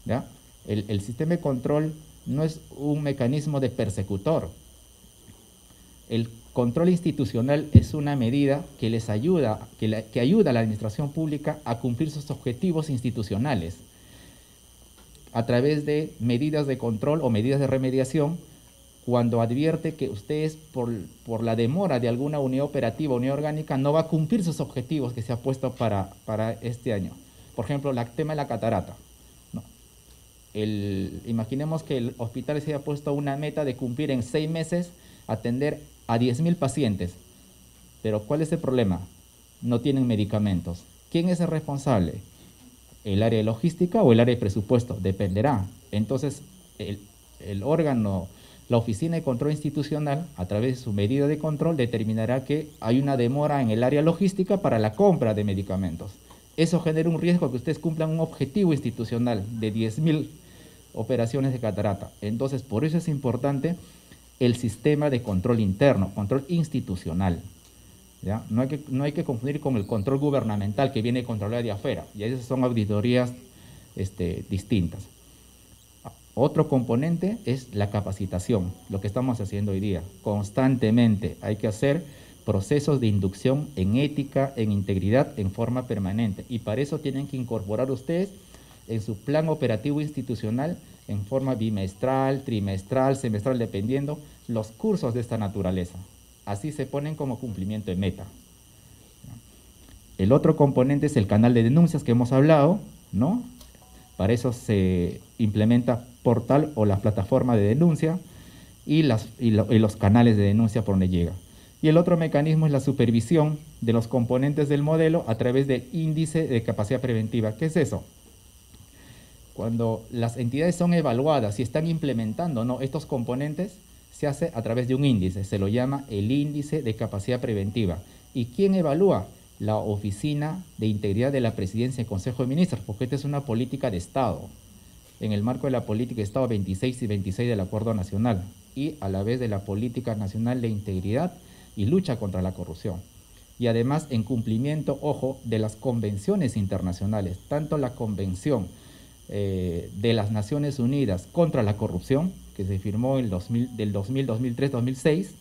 ¿ya? El sistema de control no es un mecanismo de persecutor. El control institucional es una medida que les ayuda, que ayuda a la administración pública a cumplir sus objetivos institucionales a través de medidas de control o medidas de remediación cuando advierte que ustedes por la demora de alguna unidad operativa, unidad orgánica, no va a cumplir sus objetivos que se ha puesto para este año. Por ejemplo, el tema de la catarata. ¿No? Imaginemos que el hospital se haya puesto una meta de cumplir en 6 meses, atender a 10.000 pacientes. Pero ¿cuál es el problema? No tienen medicamentos. ¿Quién es el responsable? ¿El área de logística o el área de presupuesto? Dependerá. Entonces, el órgano, la Oficina de Control Institucional, a través de su medida de control, determinará que hay una demora en el área logística para la compra de medicamentos. Eso genera un riesgo que ustedes cumplan un objetivo institucional de 10.000 operaciones de catarata. Entonces, por eso es importante el sistema de control interno, control institucional. ¿Ya? No hay que confundir con el control gubernamental que viene a controlar de afuera, y esas son auditorías distintas. Otro componente es la capacitación, lo que estamos haciendo hoy día. Constantemente hay que hacer procesos de inducción en ética, en integridad, en forma permanente, y para eso tienen que incorporar ustedes en su plan operativo institucional, en forma bimestral, trimestral, semestral, dependiendo, los cursos de esta naturaleza. Así se ponen como cumplimiento de meta. El otro componente es el canal de denuncias que hemos hablado, ¿no? Para eso se implementa portal o la plataforma de denuncia y los canales de denuncia por donde llega. Y el otro mecanismo es la supervisión de los componentes del modelo a través del índice de capacidad preventiva. ¿Qué es eso? Cuando las entidades son evaluadas y están implementando, ¿no?, estos componentes, se hace a través de un índice, se lo llama el índice de capacidad preventiva. ¿Y quién evalúa? La Oficina de Integridad de la Presidencia y Consejo de Ministros, porque esta es una política de Estado, en el marco de la política de Estado 26 y 26 del Acuerdo Nacional, y a la vez de la Política Nacional de Integridad y Lucha contra la Corrupción. Y además en cumplimiento, ojo, de las convenciones internacionales, tanto la Convención de las Naciones Unidas contra la Corrupción, que se firmó del 2000, 2003, 2006,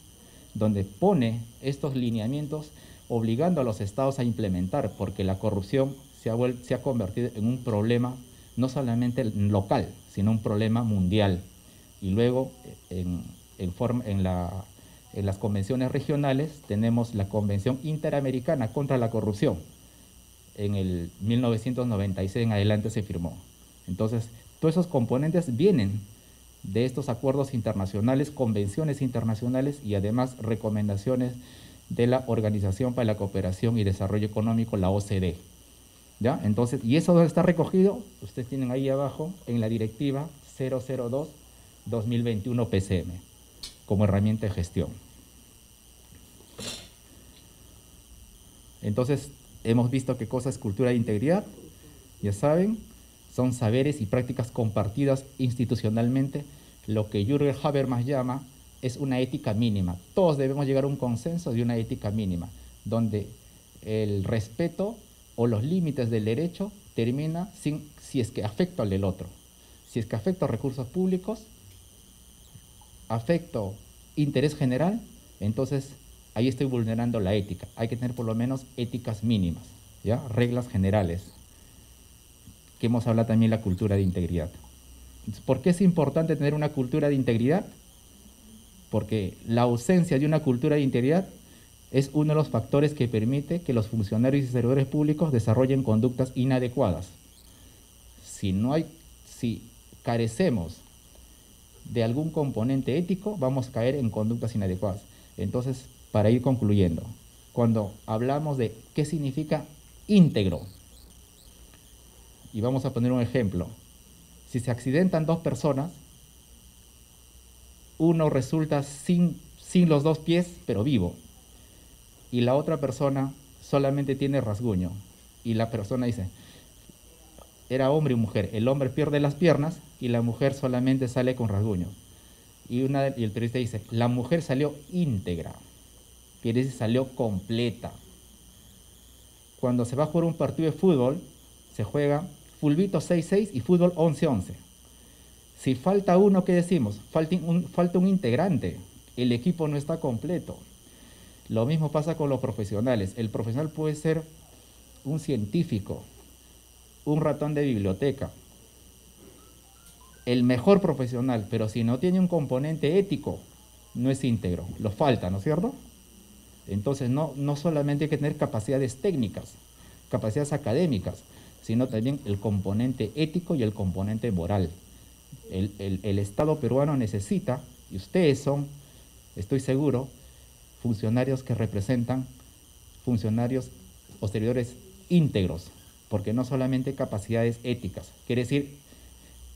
donde pone estos lineamientos obligando a los estados a implementar, porque la corrupción se ha convertido en un problema no solamente local, sino un problema mundial. Y luego en las convenciones regionales tenemos la Convención Interamericana contra la Corrupción. En el 1996 en adelante se firmó. Entonces, todos esos componentes vienen de estos acuerdos internacionales, convenciones internacionales y además recomendaciones de la Organización para la Cooperación y Desarrollo Económico, la OCDE. ¿Ya? Entonces, y eso está recogido, ustedes tienen ahí abajo, en la Directiva 002-2021 PCM, como herramienta de gestión. Entonces, hemos visto qué cosa es cultura de integridad, ya saben, son saberes y prácticas compartidas institucionalmente, lo que Jürgen Habermas llama es una ética mínima. Todos debemos llegar a un consenso de una ética mínima, donde el respeto o los límites del derecho termina si es que afecto al del otro. Si es que afecto a recursos públicos, afecto interés general, entonces ahí estoy vulnerando la ética. Hay que tener por lo menos éticas mínimas, ¿ya? Reglas generales. Que hemos hablado también de la cultura de integridad. ¿Por qué es importante tener una cultura de integridad? Porque la ausencia de una cultura de integridad es uno de los factores que permite que los funcionarios y servidores públicos desarrollen conductas inadecuadas. Si carecemos de algún componente ético, vamos a caer en conductas inadecuadas. Entonces, para ir concluyendo, cuando hablamos de qué significa íntegro, y vamos a poner un ejemplo, si se accidentan dos personas, uno resulta sin los dos pies, pero vivo, y la otra persona solamente tiene rasguño, y la persona dice, era hombre y mujer, el hombre pierde las piernas y la mujer solamente sale con rasguño. Y el periodista dice, la mujer salió íntegra, quiere decir salió completa. Cuando se va a jugar un partido de fútbol, se juega fulbito 6-6 y fútbol 11-11. Si falta uno, ¿qué decimos? Falta un integrante, el equipo no está completo. Lo mismo pasa con los profesionales. El profesional puede ser un científico, un ratón de biblioteca, el mejor profesional, pero si no tiene un componente ético, no es íntegro, lo falta, ¿no es cierto? Entonces no solamente hay que tener capacidades técnicas, capacidades académicas, sino también el componente ético y el componente moral. El Estado peruano necesita, y ustedes son, estoy seguro, funcionarios que representan funcionarios o servidores íntegros, porque no solamente capacidades éticas, quiere decir,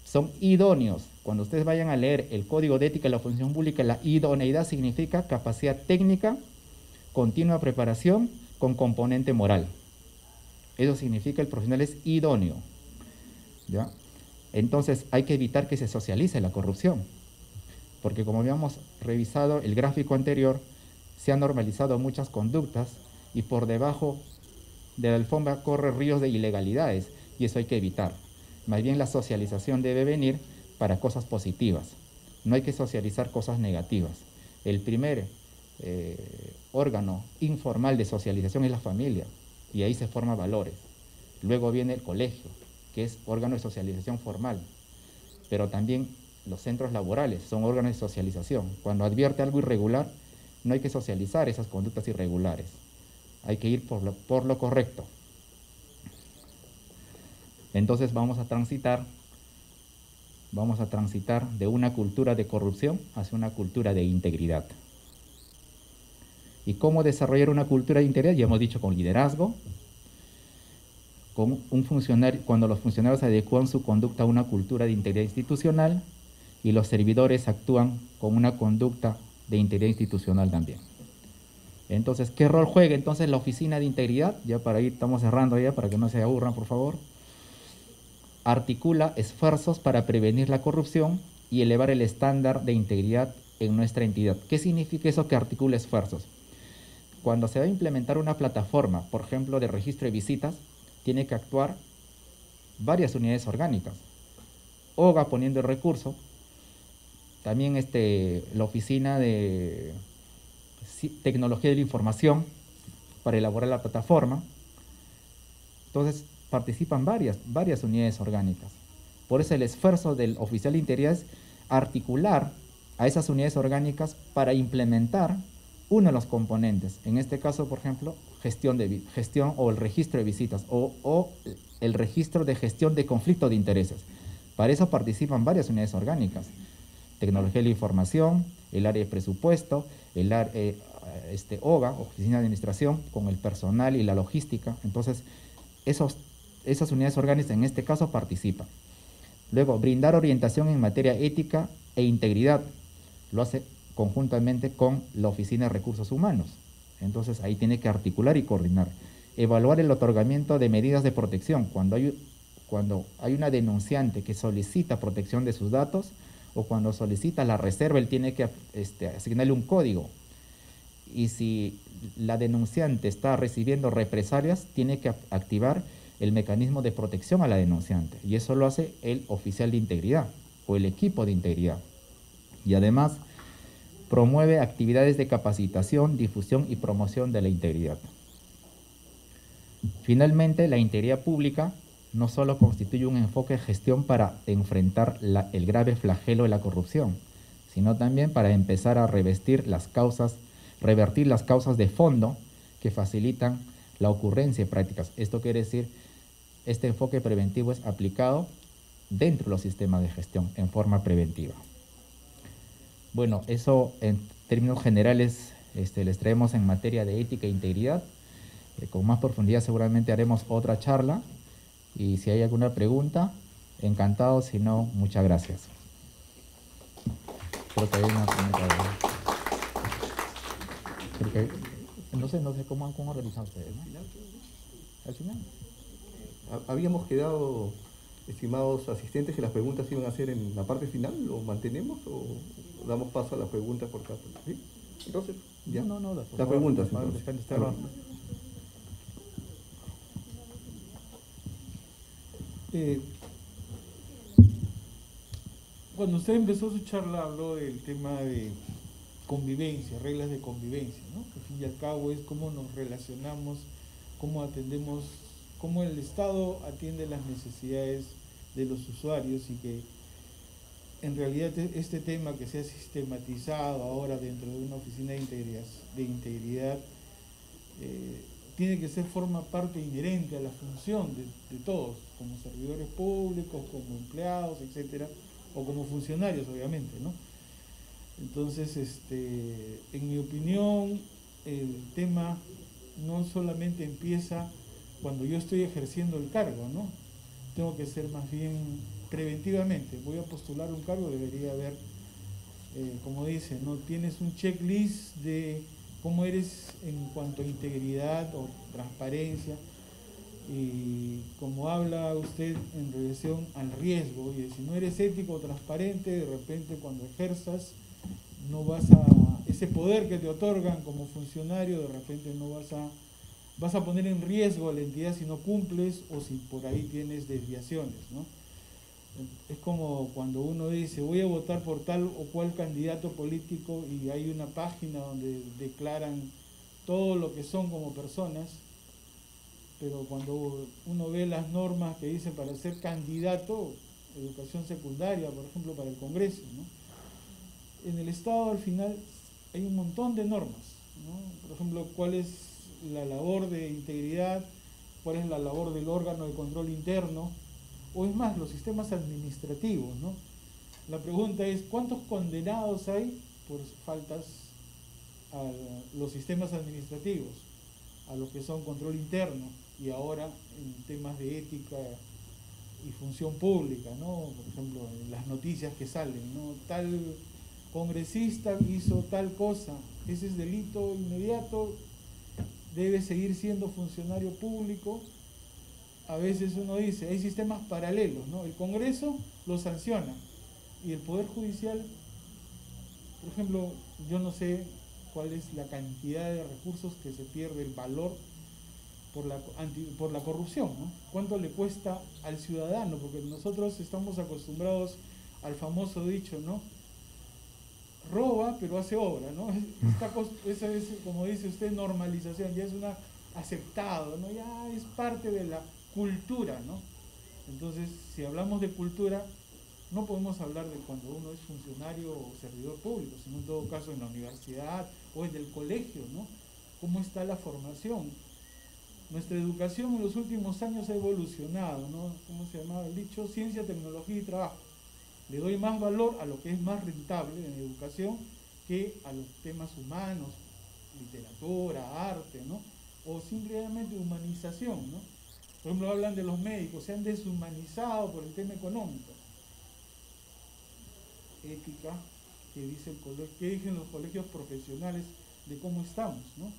son idóneos. Cuando ustedes vayan a leer el Código de Ética de la Función Pública, la idoneidad significa capacidad técnica, continua preparación con componente moral. Eso significa el profesional es idóneo, ¿ya? Entonces hay que evitar que se socialice la corrupción, porque como habíamos revisado el gráfico anterior, se han normalizado muchas conductas y por debajo de la alfombra corre ríos de ilegalidades y eso hay que evitar. Más bien la socialización debe venir para cosas positivas, no hay que socializar cosas negativas. El primer órgano informal de socialización es la familia y ahí se forman valores. Luego viene el colegio, que es órgano de socialización formal, pero también los centros laborales son órganos de socialización. Cuando advierte algo irregular, no hay que socializar esas conductas irregulares, hay que ir por lo correcto. Entonces vamos a transitar de una cultura de corrupción hacia una cultura de integridad. ¿Y cómo desarrollar una cultura de integridad? Ya hemos dicho, con liderazgo, con un funcionario, cuando los funcionarios adecuan su conducta a una cultura de integridad institucional y los servidores actúan con una conducta de integridad institucional también. Entonces, ¿qué rol juega entonces la oficina de integridad? Ya para ir, estamos cerrando ya, para que no se aburran, por favor. Articula esfuerzos para prevenir la corrupción y elevar el estándar de integridad en nuestra entidad. ¿Qué significa eso que articula esfuerzos? Cuando se va a implementar una plataforma, por ejemplo, de registro de visitas, tiene que actuar varias unidades orgánicas. OGA poniendo el recurso, también la oficina de tecnología de la información para elaborar la plataforma. Entonces participan varias unidades orgánicas. Por eso el esfuerzo del oficial de integridad es articular a esas unidades orgánicas para implementar uno de los componentes. En este caso, por ejemplo, gestión o el registro de visitas o el registro de gestión de conflicto de intereses. Para eso participan varias unidades orgánicas. Tecnología de la información, el área de presupuesto, el área, OGA, Oficina de Administración, con el personal y la logística. Entonces, esas unidades orgánicas en este caso participan. Luego, brindar orientación en materia ética e integridad. Lo hace conjuntamente con la Oficina de Recursos Humanos. Entonces, ahí tiene que articular y coordinar. Evaluar el otorgamiento de medidas de protección. Cuando hay una denunciante que solicita protección de sus datos o cuando solicita la reserva, él tiene que asignarle un código. Y si la denunciante está recibiendo represalias, tiene que activar el mecanismo de protección a la denunciante. Y eso lo hace el oficial de integridad o el equipo de integridad. Y además, promueve actividades de capacitación, difusión y promoción de la integridad. Finalmente, la integridad pública no solo constituye un enfoque de gestión para enfrentar el grave flagelo de la corrupción, sino también para empezar a revertir las causas de fondo que facilitan la ocurrencia de prácticas. Esto quiere decir, este enfoque preventivo es aplicado dentro de los sistemas de gestión en forma preventiva. Bueno, eso en términos generales les traemos en materia de ética e integridad. Con más profundidad seguramente haremos otra charla y si hay alguna pregunta, encantado, si no, muchas gracias. Creo que hay una pregunta. No sé cómo organizan ustedes, ¿no? ¿Al final? Habíamos quedado, estimados asistentes, que las preguntas se iban a hacer en la parte final. ¿Lo mantenemos o damos paso a las preguntas por cada? ¿Sí? Entonces, ya. No, las preguntas. Cuando usted empezó su charla habló del tema de convivencia, reglas de convivencia, ¿no? Que al fin y al cabo es cómo nos relacionamos, cómo atendemos, cómo el Estado atiende las necesidades de los usuarios y que en realidad este tema que se ha sistematizado ahora dentro de una oficina de integridad tiene que forma parte inherente a la función de todos, como servidores públicos, como empleados, etcétera, o como funcionarios, obviamente, ¿no? Entonces, en mi opinión, el tema no solamente empieza cuando yo estoy ejerciendo el cargo, ¿no? Tengo que ser más bien preventivamente. Voy a postular un cargo, debería haber, como dice, ¿no? Tienes un checklist de cómo eres en cuanto a integridad o transparencia, y como habla usted en relación al riesgo, y si no eres ético o transparente, de repente cuando ejerzas, no vas a, ese poder que te otorgan como funcionario, de repente no vas a poner en riesgo a la entidad si no cumples o si por ahí tienes desviaciones, ¿no? Es como cuando uno dice voy a votar por tal o cual candidato político y hay una página donde declaran todo lo que son como personas, pero cuando uno ve las normas que dice para ser candidato, educación secundaria, por ejemplo, para el Congreso, ¿no? En el Estado al final hay un montón de normas, ¿no? Por ejemplo, cuál es la labor de integridad, cuál es la labor del órgano de control interno, o es más, los sistemas administrativos, ¿no? La pregunta es, ¿cuántos condenados hay por faltas a los sistemas administrativos, a lo que son control interno y ahora en temas de ética y función pública, ¿no? Por ejemplo, en las noticias que salen, ¿no? Tal congresista hizo tal cosa, ese es delito inmediato, debe seguir siendo funcionario público. A veces uno dice, hay sistemas paralelos, ¿no? El Congreso lo sanciona y el Poder Judicial, por ejemplo, yo no sé cuál es la cantidad de recursos que se pierde, el valor por la corrupción, ¿no? ¿Cuánto le cuesta al ciudadano? Porque nosotros estamos acostumbrados al famoso dicho, ¿no? Roba, pero hace obra, ¿no? Esa es, como dice usted, normalización, ya es una aceptado, ¿no? Ya es parte de la cultura, ¿no? Entonces, si hablamos de cultura, no podemos hablar de cuando uno es funcionario o servidor público, sino en todo caso en la universidad o en el colegio, ¿no? ¿Cómo está la formación? Nuestra educación en los últimos años ha evolucionado, ¿no? ¿Cómo se llamaba el dicho? Ciencia, tecnología y trabajo. Le doy más valor a lo que es más rentable en educación que a los temas humanos, literatura, arte, ¿no? O simplemente humanización, ¿no? Por ejemplo, hablan de los médicos, se han deshumanizado por el tema económico. Ética, que dicen los colegios profesionales de cómo estamos, ¿no?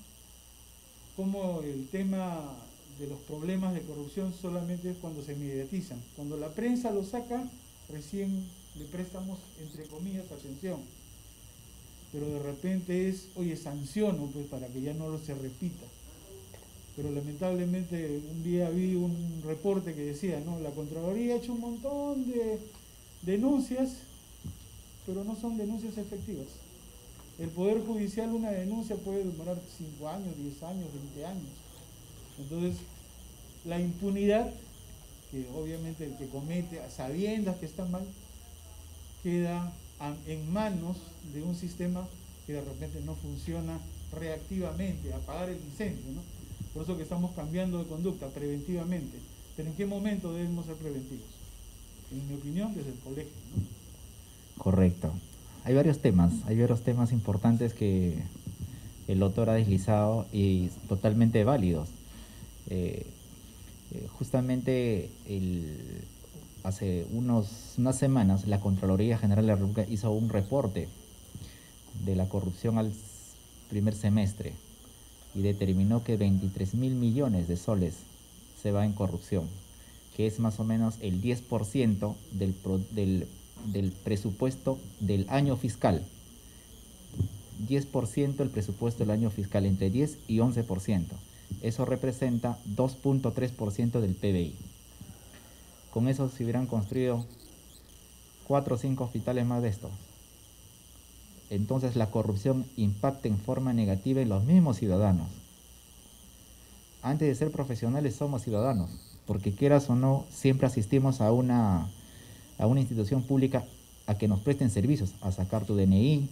Como el tema de los problemas de corrupción solamente es cuando se mediatizan. Cuando la prensa lo saca, recién le prestamos, entre comillas, atención. Pero de repente es, oye, sanciono, pues, para que ya no se repita. Pero lamentablemente un día vi un reporte que decía, ¿no? La Contraloría ha hecho un montón de denuncias, pero no son denuncias efectivas. El Poder Judicial, una denuncia puede demorar 5 años, 10 años, 20 años. Entonces, la impunidad, que obviamente el que comete a sabiendas que está mal, queda en manos de un sistema que de repente no funciona reactivamente, apagar el incendio, ¿no? Por eso que estamos cambiando de conducta preventivamente. Pero ¿en qué momento debemos ser preventivos? En mi opinión, desde el colegio, ¿no? Correcto. Hay varios temas importantes que el doctor ha deslizado y totalmente válidos. Justamente hace unas semanas la Contraloría General de la República hizo un reporte de la corrupción al primer semestre y determinó que 23.000 millones de soles se va en corrupción, que es más o menos el 10% del presupuesto del año fiscal. 10% del presupuesto del año fiscal, entre 10 y 11%. Eso representa 2.3% del PBI. Con eso se hubieran construido 4 o 5 hospitales más de estos. Entonces la corrupción impacta en forma negativa en los mismos ciudadanos. Antes de ser profesionales somos ciudadanos, porque quieras o no, siempre asistimos a una institución pública a que nos presten servicios, a sacar tu DNI,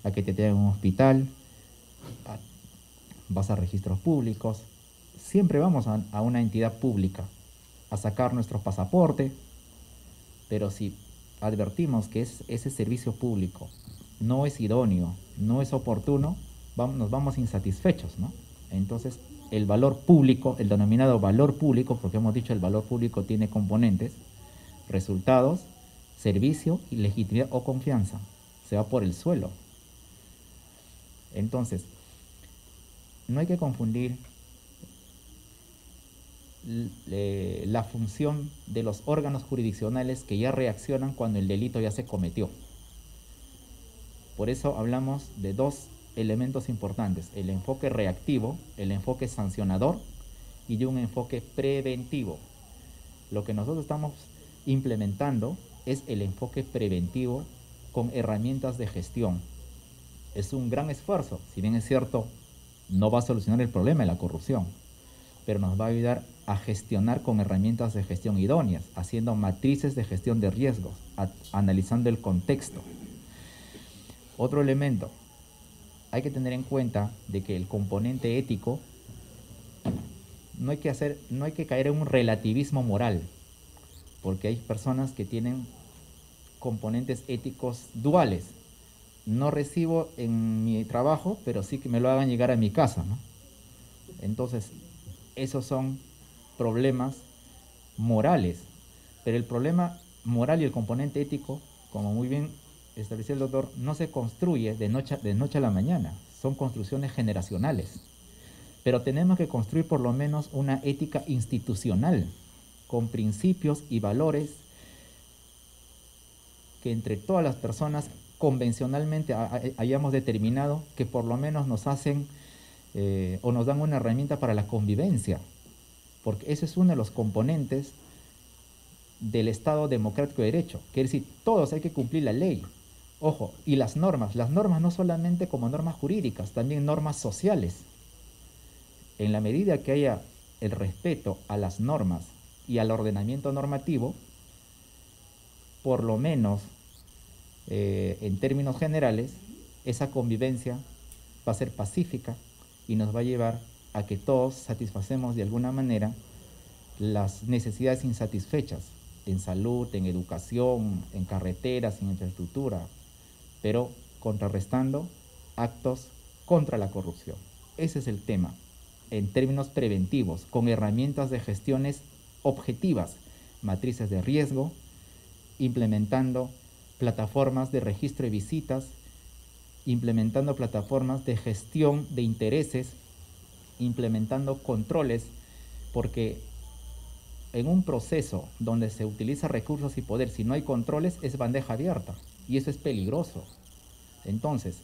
a que te tengan en un hospital, vas a registros públicos, siempre vamos a una entidad pública a sacar nuestro pasaporte, pero si advertimos que ese servicio público no es idóneo, no es oportuno, nos vamos insatisfechos, ¿no? Entonces, el valor público, el denominado valor público, porque hemos dicho el valor público tiene componentes, resultados, servicio y legitimidad o confianza, se va por el suelo. Entonces, no hay que confundir la función de los órganos jurisdiccionales que ya reaccionan cuando el delito ya se cometió. Por eso hablamos de dos elementos importantes: el enfoque reactivo, el enfoque sancionador, y de un enfoque preventivo. Lo que nosotros estamos implementando es el enfoque preventivo con herramientas de gestión. Es un gran esfuerzo, si bien es cierto, no va a solucionar el problema de la corrupción, pero nos va a ayudar a gestionar con herramientas de gestión idóneas, haciendo matrices de gestión de riesgos, analizando el contexto. Otro elemento, hay que tener en cuenta de que el componente ético no hay que caer en un relativismo moral, porque hay personas que tienen componentes éticos duales. no recibo en mi trabajo, pero sí que me lo hagan llegar a mi casa, ¿no? Entonces, esos son problemas morales, pero el problema moral y el componente ético, como muy bien estableció el doctor, no se construye de noche a la mañana, son construcciones generacionales. Pero tenemos que construir por lo menos una ética institucional, con principios y valores que entre todas las personas convencionalmente hayamos determinado que por lo menos nos hacen o nos dan una herramienta para la convivencia, porque ese es uno de los componentes del Estado democrático de derecho. Quiere decir, todos hay que cumplir la ley. Ojo, y las normas no solamente como normas jurídicas, también normas sociales. En la medida que haya el respeto a las normas y al ordenamiento normativo, por lo menos en términos generales, esa convivencia va a ser pacífica y nos va a llevar a que todos satisfacemos de alguna manera las necesidades insatisfechas en salud, en educación, en carreteras, en infraestructura, pero contrarrestando actos contra la corrupción. Ese es el tema, en términos preventivos, con herramientas de gestiones objetivas, matrices de riesgo, implementando plataformas de registro de visitas, implementando plataformas de gestión de intereses, implementando controles, porque en un proceso donde se utiliza recursos y poder, si no hay controles, es bandeja abierta, y eso es peligroso. Entonces,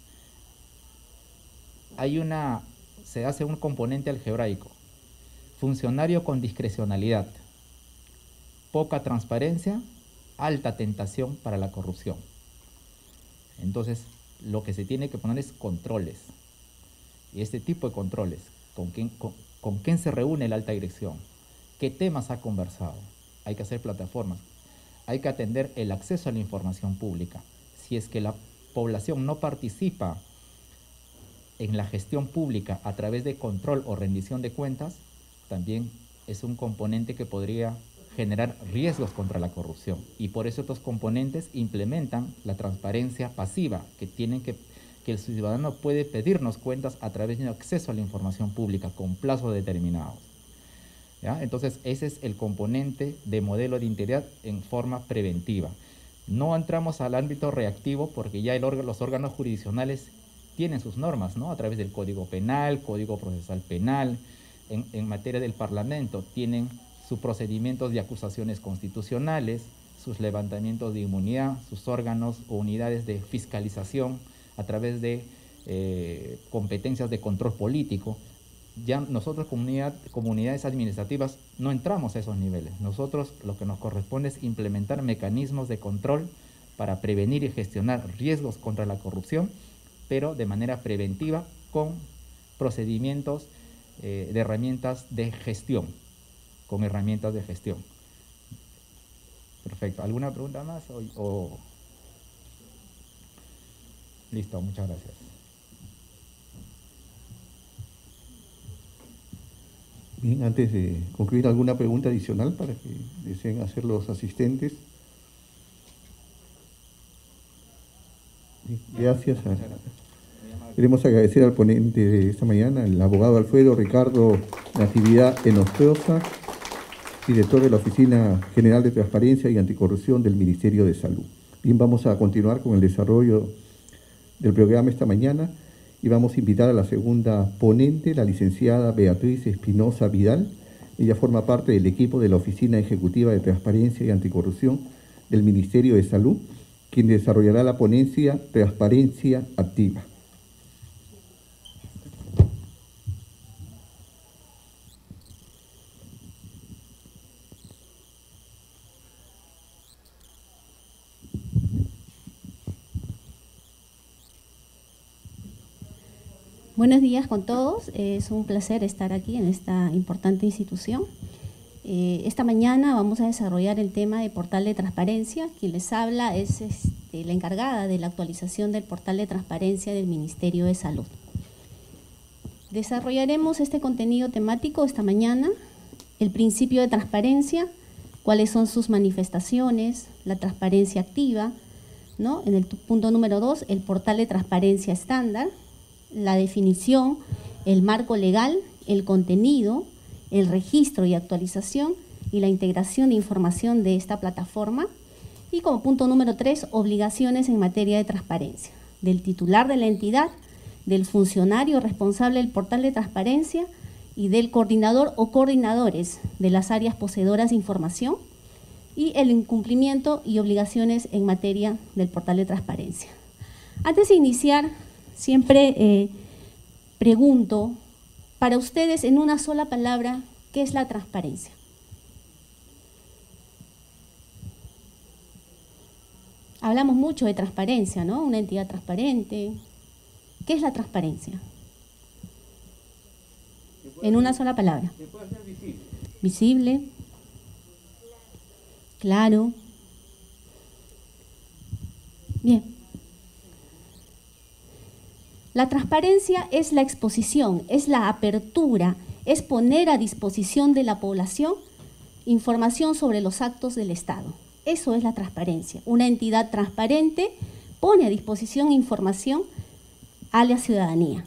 se hace un componente algebraico: funcionario con discrecionalidad, poca transparencia, alta tentación para la corrupción. Entonces, lo que se tiene que poner es controles. Y este tipo de controles, ¿con quién se reúne la alta dirección? ¿Qué temas ha conversado? Hay que hacer plataformas. Hay que atender el acceso a la información pública. Si es que la población no participa en la gestión pública a través de control o rendición de cuentas, también es un componente que podría generar riesgos contra la corrupción. Y por eso estos componentes implementan la transparencia pasiva, que el ciudadano puede pedirnos cuentas a través de un acceso a la información pública con plazos determinados. ¿Ya? Entonces, ese es el componente de modelo de integridad en forma preventiva. No entramos al ámbito reactivo porque ya los órganos jurisdiccionales tienen sus normas, ¿no? A través del Código Penal, Código Procesal Penal. En materia del Parlamento tienen sus procedimientos de acusaciones constitucionales, sus levantamientos de inmunidad, sus órganos o unidades de fiscalización a través de competencias de control político. Ya nosotros, comunidades administrativas, no entramos a esos niveles. Nosotros lo que nos corresponde es implementar mecanismos de control para prevenir y gestionar riesgos contra la corrupción, pero de manera preventiva con procedimientos de herramientas de gestión, con herramientas de gestión. Perfecto. ¿Alguna pregunta más? Listo, muchas gracias. Bien, antes de concluir, ¿alguna pregunta adicional para que deseen hacer los asistentes? Bien, gracias. Queremos agradecer al ponente de esta mañana, el abogado Alfredo Ricardo Natividad Enostroza, director de la Oficina General de Transparencia y Anticorrupción del Ministerio de Salud. Bien, vamos a continuar con el desarrollo del programa esta mañana y vamos a invitar a la segunda ponente, la licenciada Beatriz Espinosa Vidal. Ella forma parte del equipo de la Oficina Ejecutiva de Transparencia y Anticorrupción del Ministerio de Salud, quien desarrollará la ponencia Transparencia Activa. Buenos días con todos, es un placer estar aquí en esta importante institución. Esta mañana vamos a desarrollar el tema de portal de transparencia. Quien les habla es la encargada de la actualización del portal de transparencia del Ministerio de Salud. Desarrollaremos este contenido temático esta mañana: el principio de transparencia, cuáles son sus manifestaciones, la transparencia activa, ¿no? En el punto número 2, el portal de transparencia estándar, la definición, el marco legal, el contenido, el registro y actualización y la integración de información de esta plataforma. Y como punto número 3, obligaciones en materia de transparencia, del titular de la entidad, del funcionario responsable del portal de transparencia y del coordinador o coordinadores de las áreas poseedoras de información, y el incumplimiento y obligaciones en materia del portal de transparencia. Antes de iniciar, siempre pregunto, para ustedes, en una sola palabra, ¿qué es la transparencia? Hablamos mucho de transparencia, ¿no? Una entidad transparente. ¿Qué es la transparencia? En una sola palabra. Que pueda ser visible. Visible. Claro. Bien. La transparencia es la exposición, es la apertura, es poner a disposición de la población información sobre los actos del Estado. Eso es la transparencia. Una entidad transparente pone a disposición información a la ciudadanía.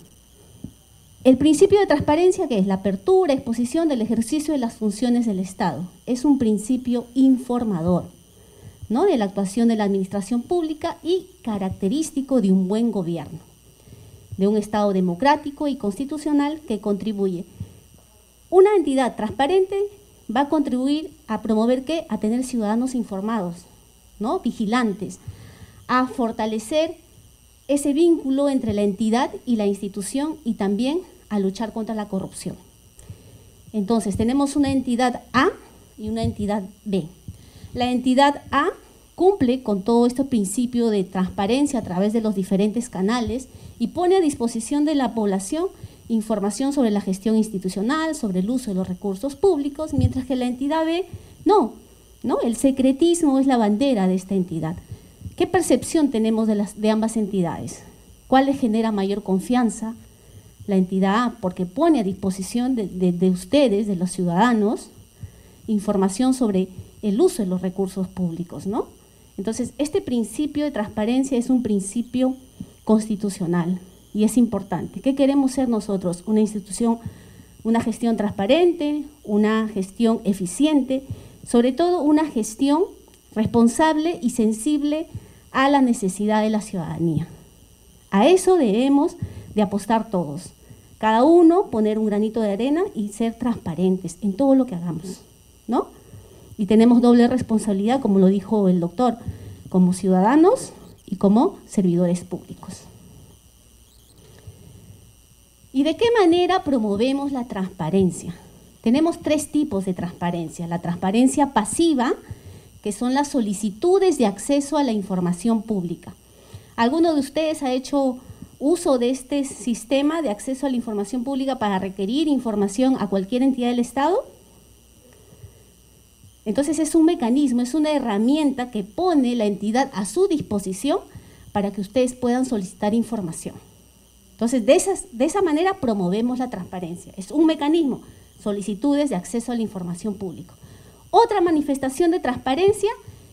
El principio de transparencia, ¿qué es? La apertura, exposición del ejercicio de las funciones del Estado. Es un principio informador, ¿no? De la actuación de la administración pública y característico de un buen gobierno, de un Estado democrático y constitucional que contribuye. Una entidad transparente va a contribuir a promover ¿qué? A tener ciudadanos informados, ¿no? Vigilantes, a fortalecer ese vínculo entre la entidad y la institución y también a luchar contra la corrupción. Entonces, tenemos una entidad A y una entidad B. La entidad A cumple con todo este principio de transparencia a través de los diferentes canales y pone a disposición de la población información sobre la gestión institucional, sobre el uso de los recursos públicos, mientras que la entidad B no, el secretismo es la bandera de esta entidad. ¿Qué percepción tenemos de ambas entidades? ¿Cuál les genera mayor confianza? La entidad A, porque pone a disposición de ustedes, de los ciudadanos, información sobre el uso de los recursos públicos, ¿no? Entonces, este principio de transparencia es un principio constitucional y es importante. ¿Qué queremos ser nosotros? Una institución, una gestión transparente, una gestión eficiente, sobre todo una gestión responsable y sensible a la necesidad de la ciudadanía. A eso debemos de apostar todos. Cada uno poner un granito de arena y ser transparentes en todo lo que hagamos, ¿no? Y tenemos doble responsabilidad, como lo dijo el doctor, como ciudadanos y como servidores públicos. ¿Y de qué manera promovemos la transparencia? Tenemos 3 tipos de transparencia. La transparencia pasiva, que son las solicitudes de acceso a la información pública. ¿Alguno de ustedes ha hecho uso de este sistema de acceso a la información pública para requerir información a cualquier entidad del Estado? Entonces es un mecanismo, es una herramienta que pone la entidad a su disposición para que ustedes puedan solicitar información. Entonces de esa manera promovemos la transparencia. Es un mecanismo, solicitudes de acceso a la información pública. Otra manifestación de transparencia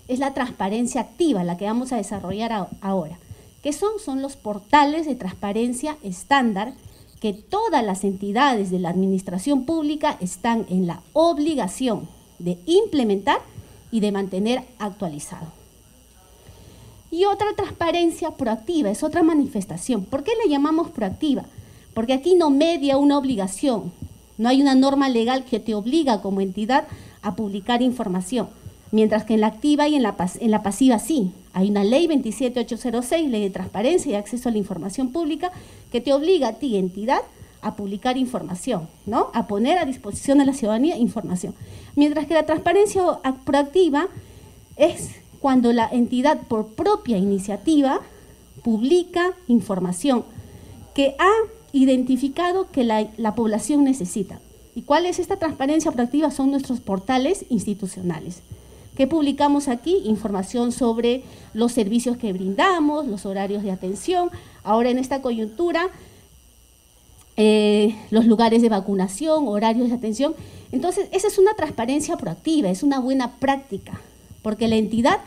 es la transparencia activa, la que vamos a desarrollar ahora. ¿Qué son? Son los portales de transparencia estándar que todas las entidades de la administración pública están en la obligación de implementar y de mantener actualizado. Y otra transparencia proactiva, es otra manifestación. ¿Por qué le llamamos proactiva? Porque aquí no media una obligación, no hay una norma legal que te obliga como entidad a publicar información, mientras que en la activa y en la pasiva sí. Hay una ley 27806, ley de transparencia y acceso a la información pública, que te obliga a ti, entidad, a publicar información, ¿no? A poner a disposición de la ciudadanía información. Mientras que la transparencia proactiva es cuando la entidad por propia iniciativa publica información que ha identificado que la población necesita. ¿Y cuál es esta transparencia proactiva? Son nuestros portales institucionales. ¿Qué publicamos aquí? Información sobre los servicios que brindamos, los horarios de atención. Ahora en esta coyuntura, los lugares de vacunación, horarios de atención. Entonces, esa es una transparencia proactiva, es una buena práctica, porque la entidad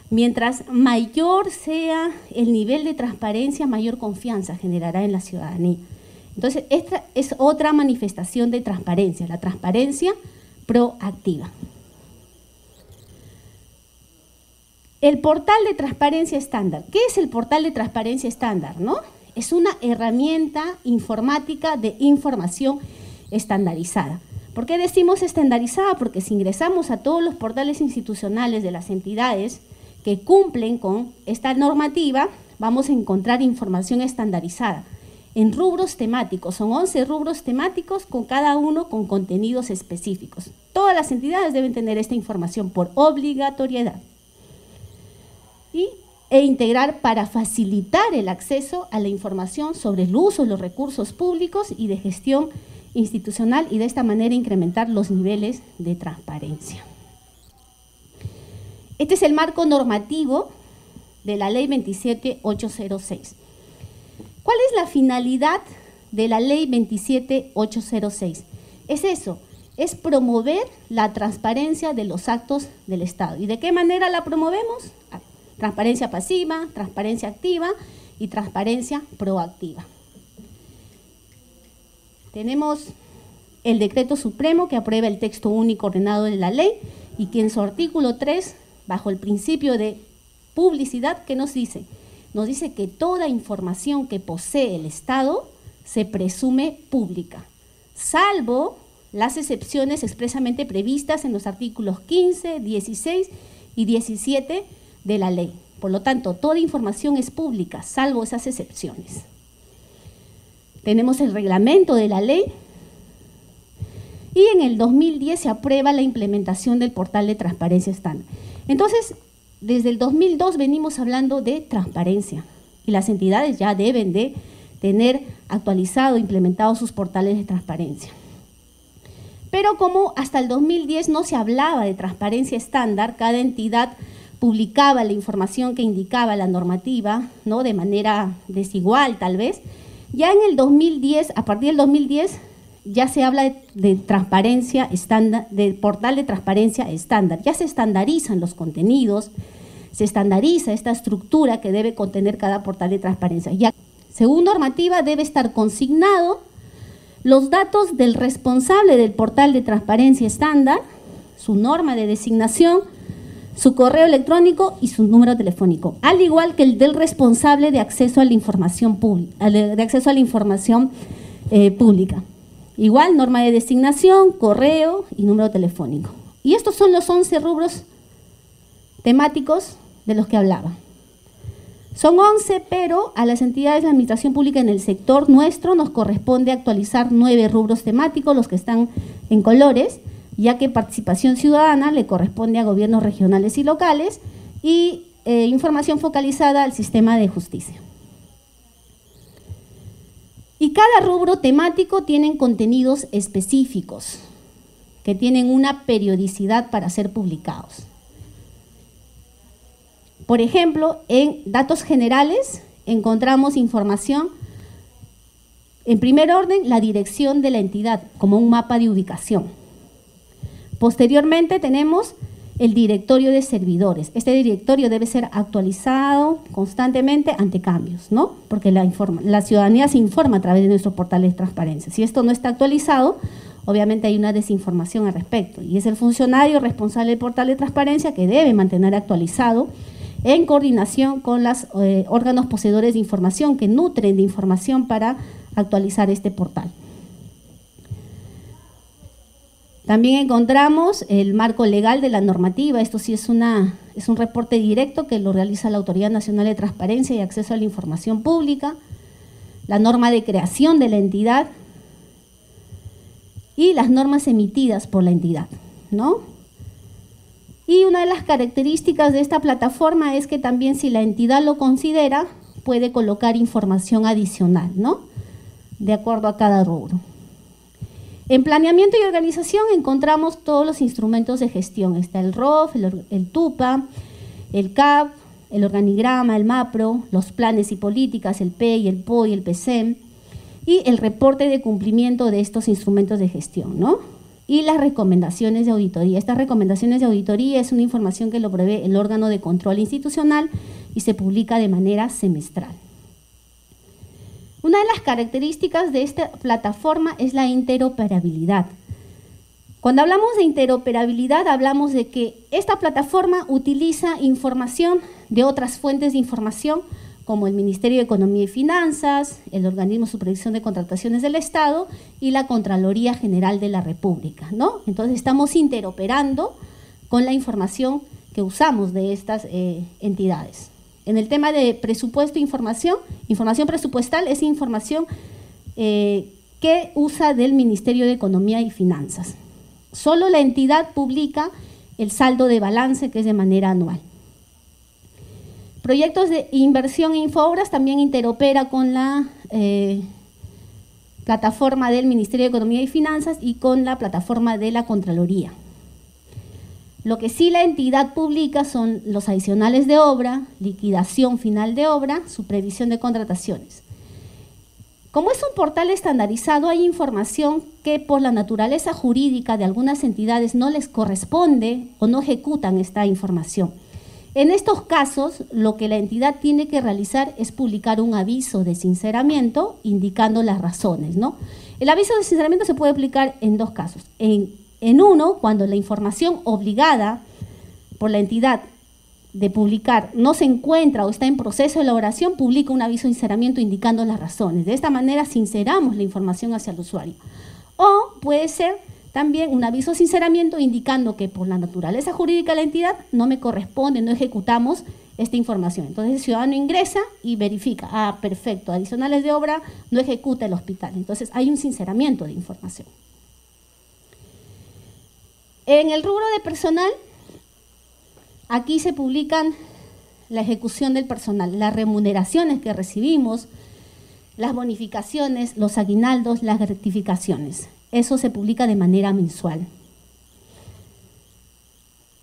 Mientras mayor sea el nivel de transparencia, mayor confianza generará en la ciudadanía. Entonces, esta es otra manifestación de transparencia, la transparencia proactiva. El portal de transparencia estándar. ¿Qué es el portal de transparencia estándar, no? Es una herramienta informática de información estandarizada. ¿Por qué decimos estandarizada? Porque si ingresamos a todos los portales institucionales de las entidades que cumplen con esta normativa, vamos a encontrar información estandarizada en rubros temáticos. Son 11 rubros temáticos, con cada uno con contenidos específicos. Todas las entidades deben tener esta información por obligatoriedad. E integrar para facilitar el acceso a la información sobre el uso de los recursos públicos y de gestión institucional, y de esta manera incrementar los niveles de transparencia. Este es el marco normativo de la Ley 27806. ¿Cuál es la finalidad de la Ley 27806? Es eso, es promover la transparencia de los actos del Estado. ¿Y de qué manera la promovemos? Transparencia pasiva, transparencia activa y transparencia proactiva. Tenemos el decreto supremo que aprueba el texto único ordenado de la ley y que en su artículo 3, bajo el principio de publicidad, ¿qué nos dice? Nos dice que toda información que posee el Estado se presume pública, salvo las excepciones expresamente previstas en los artículos 15, 16 y 17 de la ley. Por lo tanto, toda información es pública, salvo esas excepciones. Tenemos el reglamento de la ley y en el 2010 se aprueba la implementación del portal de transparencia estándar. Entonces, desde el 2002 venimos hablando de transparencia y las entidades ya deben de tener actualizado, implementado sus portales de transparencia. Pero como hasta el 2010 no se hablaba de transparencia estándar, cada entidad publicaba la información que indicaba la normativa, ¿no?, de manera desigual tal vez. Ya en el 2010, a partir del 2010, ya se habla de transparencia estándar, del portal de transparencia estándar. Ya se estandarizan los contenidos, se estandariza esta estructura que debe contener cada portal de transparencia. Ya, según normativa, debe estar consignado los datos del responsable del portal de transparencia estándar, su norma de designación, su correo electrónico y su número telefónico, al igual que el del responsable de acceso a la información pública. Igual, norma de designación, correo y número telefónico. Y estos son los 11 rubros temáticos de los que hablaba. Son 11, pero a las entidades de la administración pública en el sector nuestro nos corresponde actualizar 9 rubros temáticos, los que están en colores, ya que participación ciudadana le corresponde a gobiernos regionales y locales y información focalizada al sistema de justicia. Y cada rubro temático tiene contenidos específicos que tienen una periodicidad para ser publicados. Por ejemplo, en datos generales encontramos información, en primer orden, la dirección de la entidad como un mapa de ubicación. Posteriormente tenemos el directorio de servidores. Este directorio debe ser actualizado constantemente ante cambios, ¿no? Porque la ciudadanía se informa a través de nuestros portales de transparencia. Si esto no está actualizado, obviamente hay una desinformación al respecto. Y es el funcionario responsable del portal de transparencia que debe mantener actualizado en coordinación con los órganos poseedores de información que nutren de información para actualizar este portal. También encontramos el marco legal de la normativa. Esto sí es un reporte directo que lo realiza la Autoridad Nacional de Transparencia y Acceso a la Información Pública, la norma de creación de la entidad y las normas emitidas por la entidad, ¿no? Y una de las características de esta plataforma es que también, si la entidad lo considera, puede colocar información adicional, ¿no?, de acuerdo a cada rubro. En planeamiento y organización encontramos todos los instrumentos de gestión. Está el ROF, el TUPA, el CAP, el organigrama, el MAPRO, los planes y políticas, el PEI, el POI, el PCEM, y el reporte de cumplimiento de estos instrumentos de gestión, ¿no? y las recomendaciones de auditoría. Estas recomendaciones de auditoría es una información que lo prevé el órgano de control institucional y se publica de manera semestral. Una de las características de esta plataforma es la interoperabilidad. Cuando hablamos de interoperabilidad, hablamos de que esta plataforma utiliza información de otras fuentes de información, como el Ministerio de Economía y Finanzas, el Organismo de Supervisión de Contrataciones del Estado y la Contraloría General de la República, ¿no? Entonces estamos interoperando con la información que usamos de estas entidades. En el tema de presupuesto e información presupuestal es información que usa del Ministerio de Economía y Finanzas. Solo la entidad publica el saldo de balance, que es de manera anual. Proyectos de inversión e Infoobras también interopera con la plataforma del Ministerio de Economía y Finanzas y con la plataforma de la Contraloría. Lo que sí la entidad publica son los adicionales de obra, liquidación final de obra, su previsión de contrataciones. Como es un portal estandarizado, hay información que por la naturaleza jurídica de algunas entidades no les corresponde o no ejecutan esta información. En estos casos, lo que la entidad tiene que realizar es publicar un aviso de sinceramiento indicando las razones, ¿no? El aviso de sinceramiento se puede aplicar en dos casos. En uno, cuando la información obligada por la entidad de publicar no se encuentra o está en proceso de elaboración, publica un aviso de sinceramiento indicando las razones. De esta manera sinceramos la información hacia el usuario. O puede ser también un aviso de sinceramiento indicando que por la naturaleza jurídica de la entidad no me corresponde, no ejecutamos esta información. Entonces el ciudadano ingresa y verifica, ah, perfecto, adicionales de obra no ejecuta el hospital. Entonces hay un sinceramiento de información. En el rubro de personal, aquí se publican la ejecución del personal, las remuneraciones que recibimos, las bonificaciones, los aguinaldos, las gratificaciones. Eso se publica de manera mensual.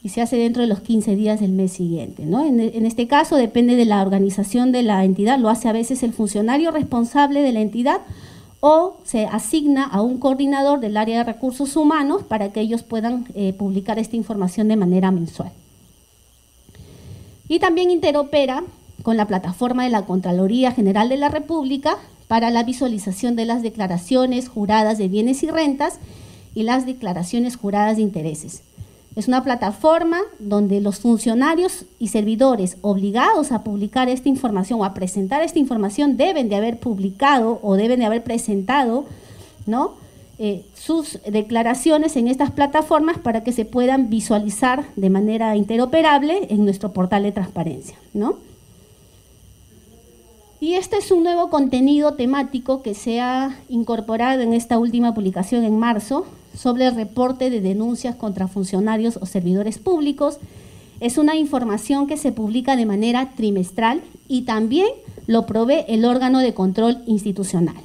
Y se hace dentro de los 15 días del mes siguiente, ¿no? En este caso depende de la organización de la entidad, lo hace a veces el funcionario responsable de la entidad o se asigna a un coordinador del área de recursos humanos para que ellos puedan publicar esta información de manera mensual. Y también interopera con la plataforma de la Contraloría General de la República para la visualización de las declaraciones juradas de bienes y rentas y las declaraciones juradas de intereses. Es una plataforma donde los funcionarios y servidores obligados a publicar esta información o a presentar esta información deben de haber publicado o deben de haber presentado, ¿no?, sus declaraciones en estas plataformas para que se puedan visualizar de manera interoperable en nuestro portal de transparencia, ¿no? Y este es un nuevo contenido temático que se ha incorporado en esta última publicación en marzo sobre el reporte de denuncias contra funcionarios o servidores públicos. Es una información que se publica de manera trimestral y también lo provee el órgano de control institucional.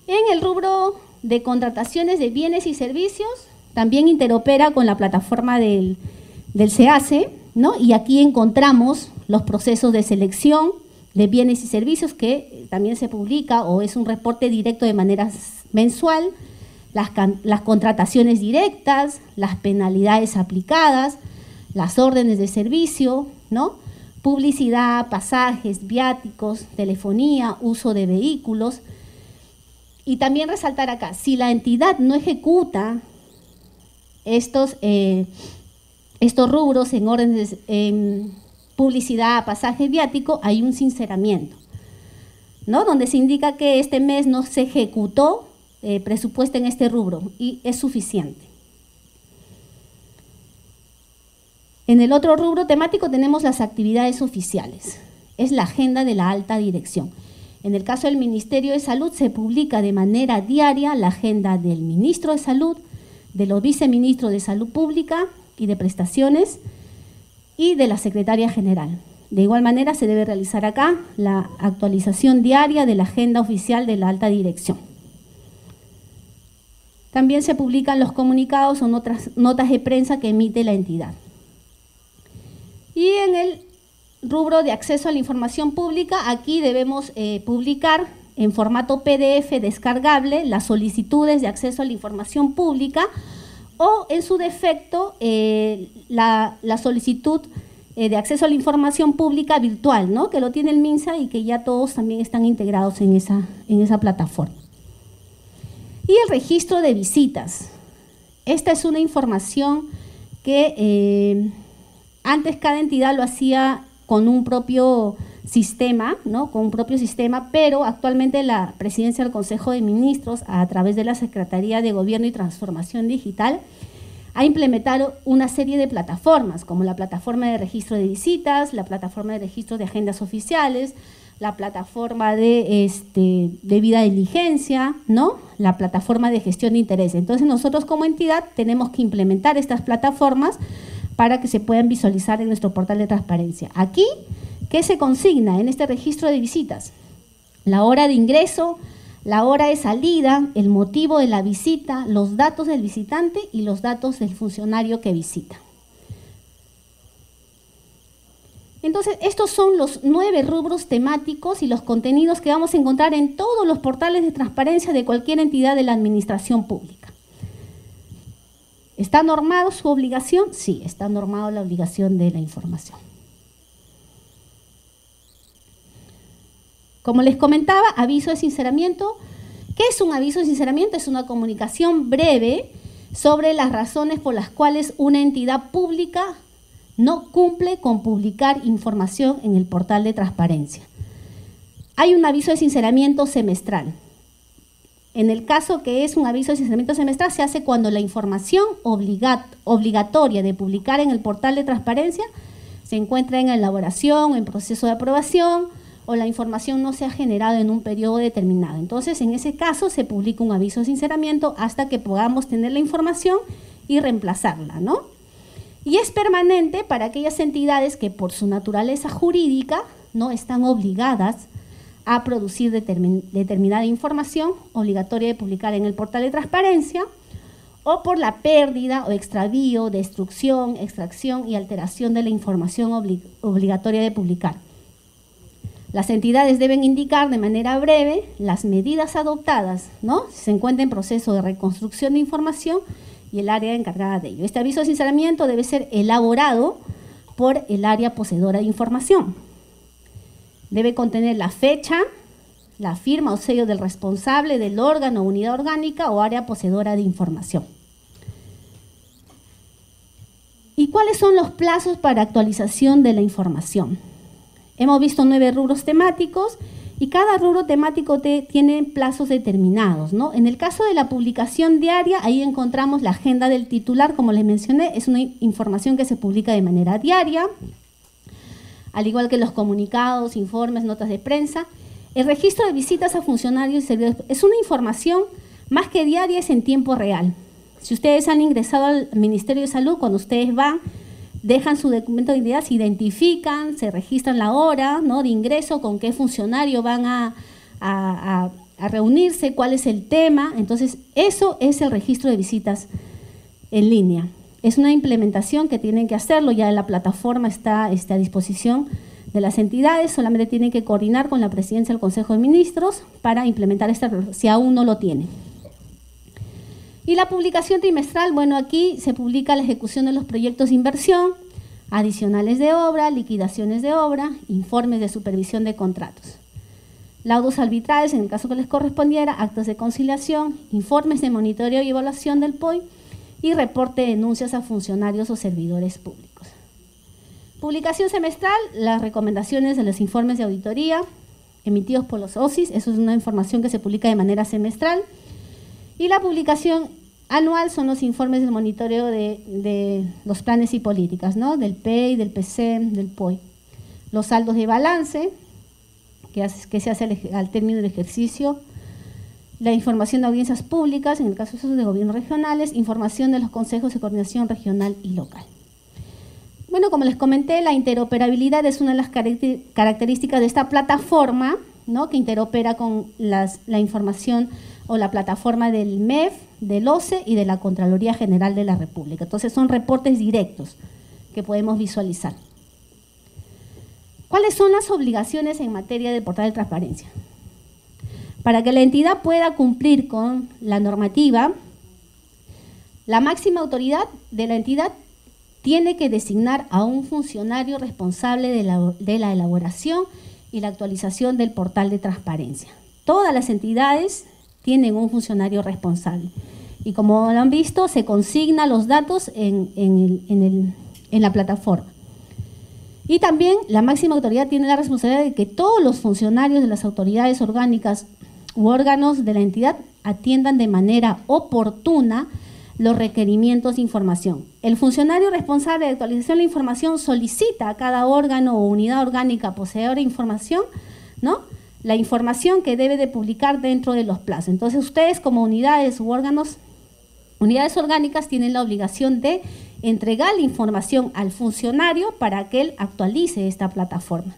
En el rubro de contrataciones de bienes y servicios, también interopera con la plataforma del SEACE, ¿no? Y aquí encontramos los procesos de selección de bienes y servicios que también se publica o es un reporte directo de manera mensual, las contrataciones directas, las penalidades aplicadas, las órdenes de servicio, ¿no?, publicidad, pasajes, viáticos, telefonía, uso de vehículos. Y también resaltar acá, si la entidad no ejecuta estos rubros en órdenes en publicidad, pasaje, viático, hay un sinceramiento, ¿no?, donde se indica que este mes no se ejecutó presupuesto en este rubro y es suficiente. En el otro rubro temático tenemos las actividades oficiales, es la agenda de la alta dirección. En el caso del Ministerio de Salud se publica de manera diaria la agenda del Ministro de Salud, de los viceministros de Salud Pública y de Prestaciones y de la Secretaria General. De igual manera se debe realizar acá la actualización diaria de la agenda oficial de la alta dirección. También se publican los comunicados o otras notas de prensa que emite la entidad. Y en el rubro de acceso a la información pública, aquí debemos publicar en formato PDF descargable las solicitudes de acceso a la información pública o, en su defecto, la solicitud de acceso a la información pública virtual, ¿no? Que lo tiene el MINSA y que ya todos también están integrados en esa plataforma. Y el registro de visitas. Esta es una información que antes cada entidad lo hacía con un propio sistema, ¿no? Con un propio sistema, pero actualmente la Presidencia del Consejo de Ministros, a través de la Secretaría de Gobierno y Transformación Digital, ha implementado una serie de plataformas, como la plataforma de registro de visitas, la plataforma de registro de agendas oficiales, la plataforma de debida diligencia, ¿no? La plataforma de gestión de interés. Entonces nosotros como entidad tenemos que implementar estas plataformas para que se puedan visualizar en nuestro portal de transparencia. Aquí, ¿qué se consigna en este registro de visitas? La hora de ingreso, la hora de salida, el motivo de la visita, los datos del visitante y los datos del funcionario que visita. Entonces, estos son los 9 rubros temáticos y los contenidos que vamos a encontrar en todos los portales de transparencia de cualquier entidad de la administración pública. ¿Está normado su obligación? Sí, está normado la obligación de la información. Como les comentaba, aviso de sinceramiento. ¿Qué es un aviso de sinceramiento? Es una comunicación breve sobre las razones por las cuales una entidad pública no cumple con publicar información en el portal de transparencia. Hay un aviso de sinceramiento semestral. En el caso que es un aviso de sinceramiento semestral, se hace cuando la información obligatoria de publicar en el portal de transparencia se encuentra en elaboración o en proceso de aprobación, o la información no se ha generado en un periodo determinado. Entonces, en ese caso, se publica un aviso de sinceramiento hasta que podamos tener la información y reemplazarla, ¿no? Y es permanente para aquellas entidades que por su naturaleza jurídica no están obligadas a producir determinada información obligatoria de publicar en el portal de transparencia, o por la pérdida o extravío, destrucción, extracción y alteración de la información obligatoria de publicar. Las entidades deben indicar de manera breve las medidas adoptadas, ¿no? Si se encuentra en proceso de reconstrucción de información y el área encargada de ello. Este aviso de sinceramiento debe ser elaborado por el área poseedora de información. Debe contener la fecha, la firma o sello del responsable del órgano, unidad orgánica o área poseedora de información. ¿Y cuáles son los plazos para actualización de la información? Hemos visto 9 rubros temáticos y cada rubro temático tiene plazos determinados, ¿no? En el caso de la publicación diaria, ahí encontramos la agenda del titular, como les mencioné, es una información que se publica de manera diaria, al igual que los comunicados, informes, notas de prensa. El registro de visitas a funcionarios y servidores es una información más que diaria, es en tiempo real. Si ustedes han ingresado al Ministerio de Salud, cuando ustedes van, dejan su documento de identidad, se identifican, se registran la hora, ¿no?, de ingreso, con qué funcionario van a reunirse, cuál es el tema. Entonces, eso es el registro de visitas en línea. Es una implementación que tienen que hacerlo, ya la plataforma está a disposición de las entidades, solamente tienen que coordinar con la Presidencia del Consejo de Ministros para implementar esta, si aún no lo tienen. Y la publicación trimestral, bueno, aquí se publica la ejecución de los proyectos de inversión, adicionales de obra, liquidaciones de obra, informes de supervisión de contratos, laudos arbitrales en el caso que les correspondiera, actos de conciliación, informes de monitoreo y evaluación del POI y reporte de denuncias a funcionarios o servidores públicos. Publicación semestral, las recomendaciones de los informes de auditoría emitidos por los OSIS, eso es una información que se publica de manera semestral. Y la publicación anual son los informes del monitoreo de los planes y políticas, ¿no?, del PEI, del PCEM, del POI. Los saldos de balance, que se hace al término del ejercicio. La información de audiencias públicas, en el caso de gobiernos regionales, información de los consejos de coordinación regional y local. Bueno, como les comenté, la interoperabilidad es una de las características de esta plataforma, ¿no?, que interopera con la información o la plataforma del MEF, del OCE y de la Contraloría General de la República. Entonces son reportes directos que podemos visualizar. ¿Cuáles son las obligaciones en materia de portal de transparencia? Para que la entidad pueda cumplir con la normativa, la máxima autoridad de la entidad tiene que designar a un funcionario responsable de la elaboración y la actualización del portal de transparencia. Todas las entidades tienen un funcionario responsable. Y como lo han visto, se consigna los datos en la plataforma. Y también la máxima autoridad tiene la responsabilidad de que todos los funcionarios de las autoridades orgánicas u órganos de la entidad atiendan de manera oportuna los requerimientos de información. El funcionario responsable de actualización de la información solicita a cada órgano o unidad orgánica poseedora de información, ¿no?, la información que debe de publicar dentro de los plazos. Entonces, ustedes como unidades u órganos, unidades orgánicas, tienen la obligación de entregar la información al funcionario para que él actualice esta plataforma.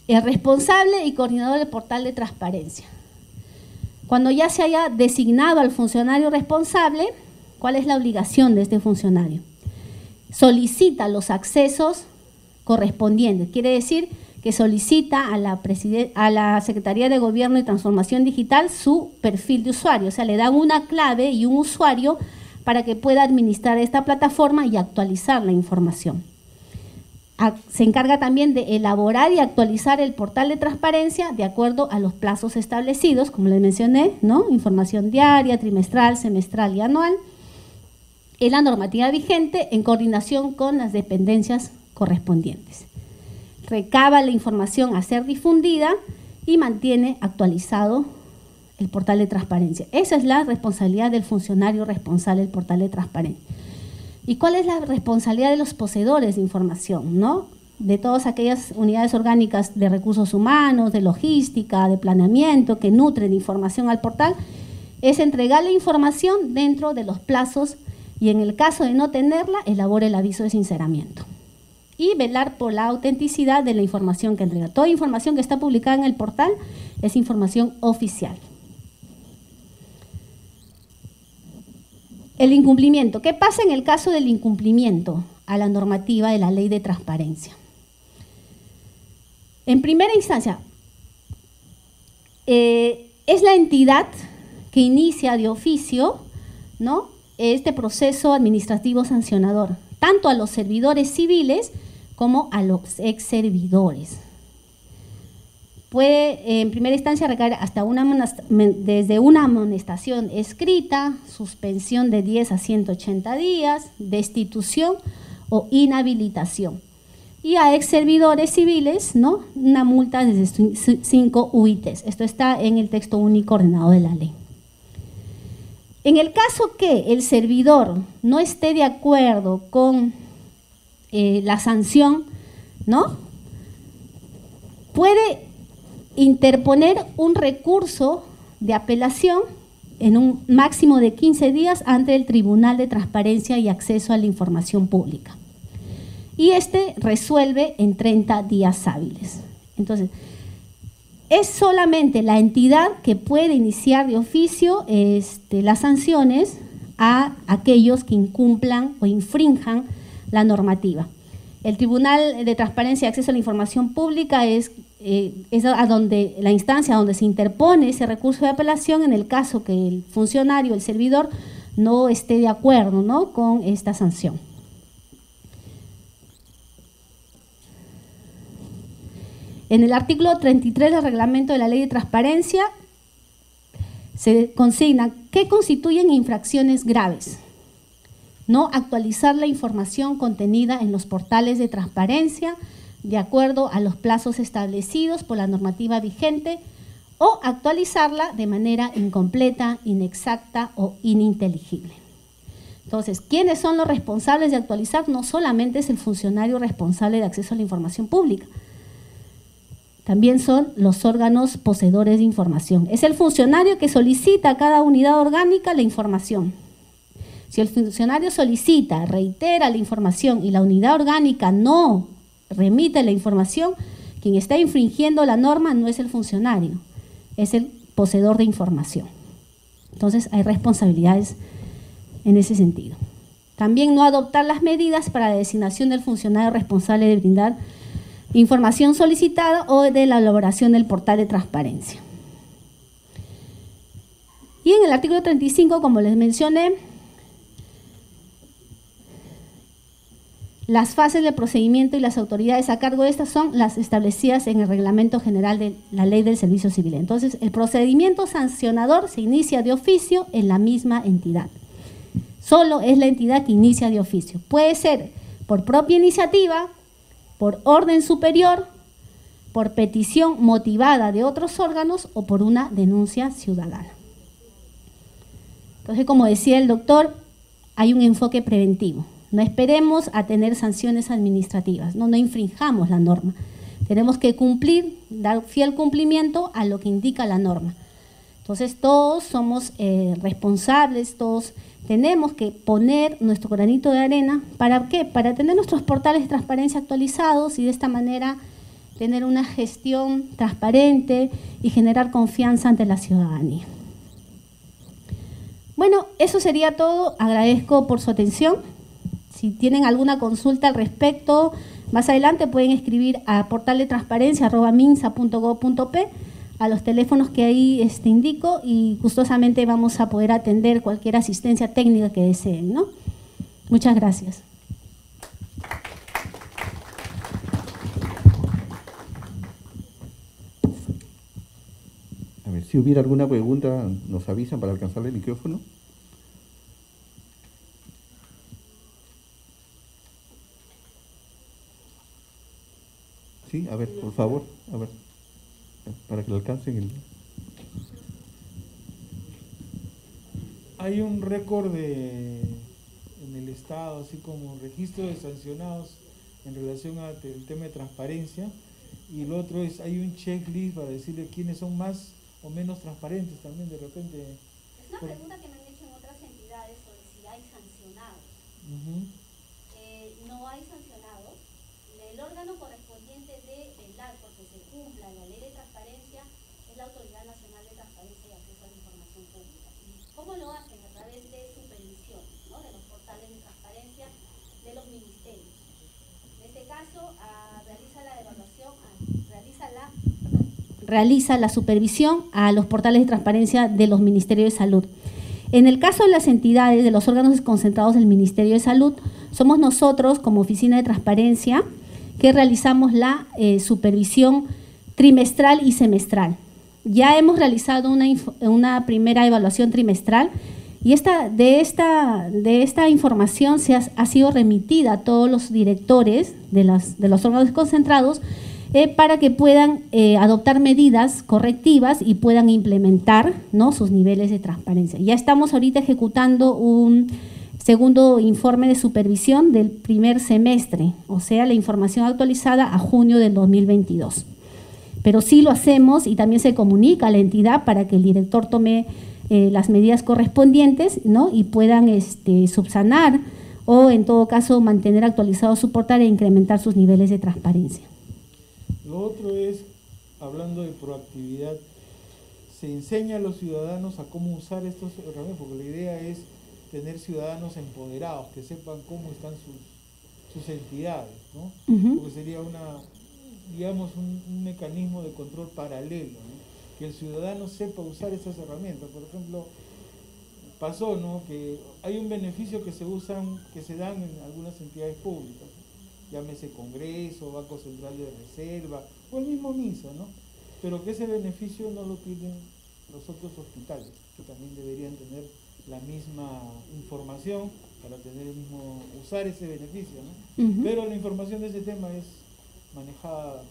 El responsable y coordinador del portal de transparencia. Cuando ya se haya designado al funcionario responsable, ¿cuál es la obligación de este funcionario? Solicita los accesos correspondientes. Quiere decir que solicita a la Secretaría de Gobierno y Transformación Digital su perfil de usuario. O sea, le dan una clave y un usuario para que pueda administrar esta plataforma y actualizar la información. Se encarga también de elaborar y actualizar el portal de transparencia de acuerdo a los plazos establecidos, como les mencioné, ¿no?, información diaria, trimestral, semestral y anual, en la normativa vigente en coordinación con las dependencias correspondientes. Recaba la información a ser difundida y mantiene actualizado el portal de transparencia. Esa es la responsabilidad del funcionario responsable del portal de transparencia. ¿Y cuál es la responsabilidad de los poseedores de información, ¿no?, de todas aquellas unidades orgánicas de recursos humanos, de logística, de planeamiento, que nutren información al portal? Es entregar la información dentro de los plazos y, en el caso de no tenerla, elabora el aviso de sinceramiento. Y velar por la autenticidad de la información que entrega. Toda información que está publicada en el portal es información oficial. El incumplimiento. ¿Qué pasa en el caso del incumplimiento a la normativa de la ley de transparencia? En primera instancia, es la entidad que inicia de oficio, ¿no?, este proceso administrativo sancionador, tanto a los servidores civiles como a los ex servidores. Puede en primera instancia recaer hasta desde una amonestación escrita, suspensión de 10 a 180 días, destitución o inhabilitación. Y a ex servidores civiles, ¿no?, una multa desde 5 UITs. Esto está en el texto único ordenado de la ley. En el caso que el servidor no esté de acuerdo con la sanción, ¿no?, puede interponer un recurso de apelación en un máximo de 15 días ante el Tribunal de Transparencia y Acceso a la Información Pública. Y este resuelve en 30 días hábiles. Entonces, es solamente la entidad que puede iniciar de oficio las sanciones a aquellos que incumplan o infrinjan la normativa. El Tribunal de Transparencia y Acceso a la Información Pública es a donde, la instancia donde se interpone ese recurso de apelación en el caso que el funcionario, el servidor, no esté de acuerdo, ¿no?, con esta sanción. En el artículo 33 del reglamento de la Ley de Transparencia se consigna qué constituyen infracciones graves. No actualizar la información contenida en los portales de transparencia de acuerdo a los plazos establecidos por la normativa vigente o actualizarla de manera incompleta, inexacta o ininteligible. Entonces, ¿quiénes son los responsables de actualizar? No solamente es el funcionario responsable de acceso a la información pública, también son los órganos poseedores de información. Es el funcionario que solicita a cada unidad orgánica la información. Si el funcionario solicita, reitera la información y la unidad orgánica no remite la información, quien está infringiendo la norma no es el funcionario, es el poseedor de información. Entonces hay responsabilidades en ese sentido. También no adoptar las medidas para la designación del funcionario responsable de brindar información solicitada o de la elaboración del portal de transparencia. Y en el artículo 35, como les mencioné, las fases del procedimiento y las autoridades a cargo de estas son las establecidas en el Reglamento General de la Ley del Servicio Civil. Entonces, el procedimiento sancionador se inicia de oficio en la misma entidad. Solo es la entidad que inicia de oficio. Puede ser por propia iniciativa, por orden superior, por petición motivada de otros órganos o por una denuncia ciudadana. Entonces, como decía el doctor, hay un enfoque preventivo. No esperemos a tener sanciones administrativas, no infringamos la norma. Tenemos que cumplir, dar fiel cumplimiento a lo que indica la norma. Entonces, todos somos responsables, todos tenemos que poner nuestro granito de arena. ¿Para qué? Para tener nuestros portales de transparencia actualizados y de esta manera tener una gestión transparente y generar confianza ante la ciudadanía. Bueno, eso sería todo. Agradezco por su atención. Si tienen alguna consulta al respecto, más adelante pueden escribir a portaldetransparencia@minsa.gov.p, a los teléfonos que ahí indico, y gustosamente vamos a poder atender cualquier asistencia técnica que deseen, ¿no? Muchas gracias. A ver, si hubiera alguna pregunta, nos avisan para alcanzarle el micrófono. Sí, a ver, por favor, a ver, para que lo alcancen el... Hay un récord en el Estado, así como registro de sancionados en relación al tema de transparencia, y el otro es, hay un checklist para decirle quiénes son más o menos transparentes también de repente. Es una pregunta que me han hecho en otras entidades sobre si hay sancionados. No hay sancionados. El órgano correspondiente de velar porque se cumpla la ley de transparencia es la Autoridad Nacional de Transparencia y Acceso a la Información Pública. ¿Y cómo lo hacen? A través de supervisión, ¿no? De los portales de transparencia de los ministerios. En este caso, realiza la supervisión a los portales de transparencia de los Ministerios de Salud. En el caso de las entidades, de los órganos desconcentrados del Ministerio de Salud, somos nosotros, como Oficina de Transparencia, que realizamos la supervisión trimestral y semestral. Ya hemos realizado una primera evaluación trimestral y de esta información ha sido remitida a todos los directores de los órganos desconcentrados para que puedan adoptar medidas correctivas y puedan implementar, ¿no?, sus niveles de transparencia. Ya estamos ahorita ejecutando un segundo informe de supervisión del primer semestre, o sea, la información actualizada a junio del 2022. Pero sí lo hacemos y también se comunica a la entidad para que el director tome las medidas correspondientes, ¿no?, y puedan subsanar o, en todo caso, mantener actualizado su portal e incrementar sus niveles de transparencia. Lo otro es, hablando de proactividad, se enseña a los ciudadanos a cómo usar estos herramientas, porque la idea es tener ciudadanos empoderados, que sepan cómo están sus entidades, ¿no? Porque sería un mecanismo de control paralelo, ¿no? Que el ciudadano sepa usar esas herramientas. Por ejemplo, pasó, ¿no?, que hay un beneficio que se dan en algunas entidades públicas, llámese Congreso, Banco Central de Reserva o el mismo MINSA, ¿no? Pero que ese beneficio no lo tienen los otros hospitales, que también deberían tener la misma información para usar ese beneficio, ¿no? Pero la información de ese tema es manejada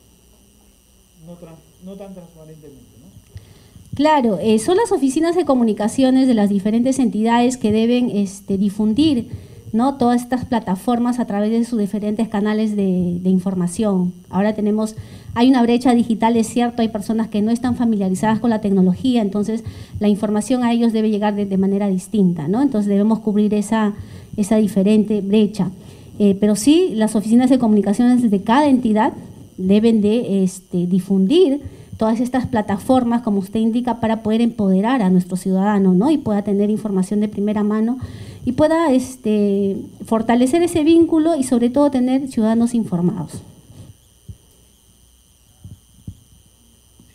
no tan transparentemente, ¿no? Claro, son las oficinas de comunicaciones de las diferentes entidades que deben difundir, ¿no?, todas estas plataformas a través de sus diferentes canales de información. Ahora hay una brecha digital, es cierto, hay personas que no están familiarizadas con la tecnología, entonces la información a ellos debe llegar de manera distinta, ¿no? Entonces debemos cubrir esa diferente brecha. Pero sí, las oficinas de comunicaciones de cada entidad deben de difundir todas estas plataformas, como usted indica, para poder empoderar a nuestro ciudadano, ¿no?, y pueda tener información de primera mano y pueda fortalecer ese vínculo y sobre todo tener ciudadanos informados.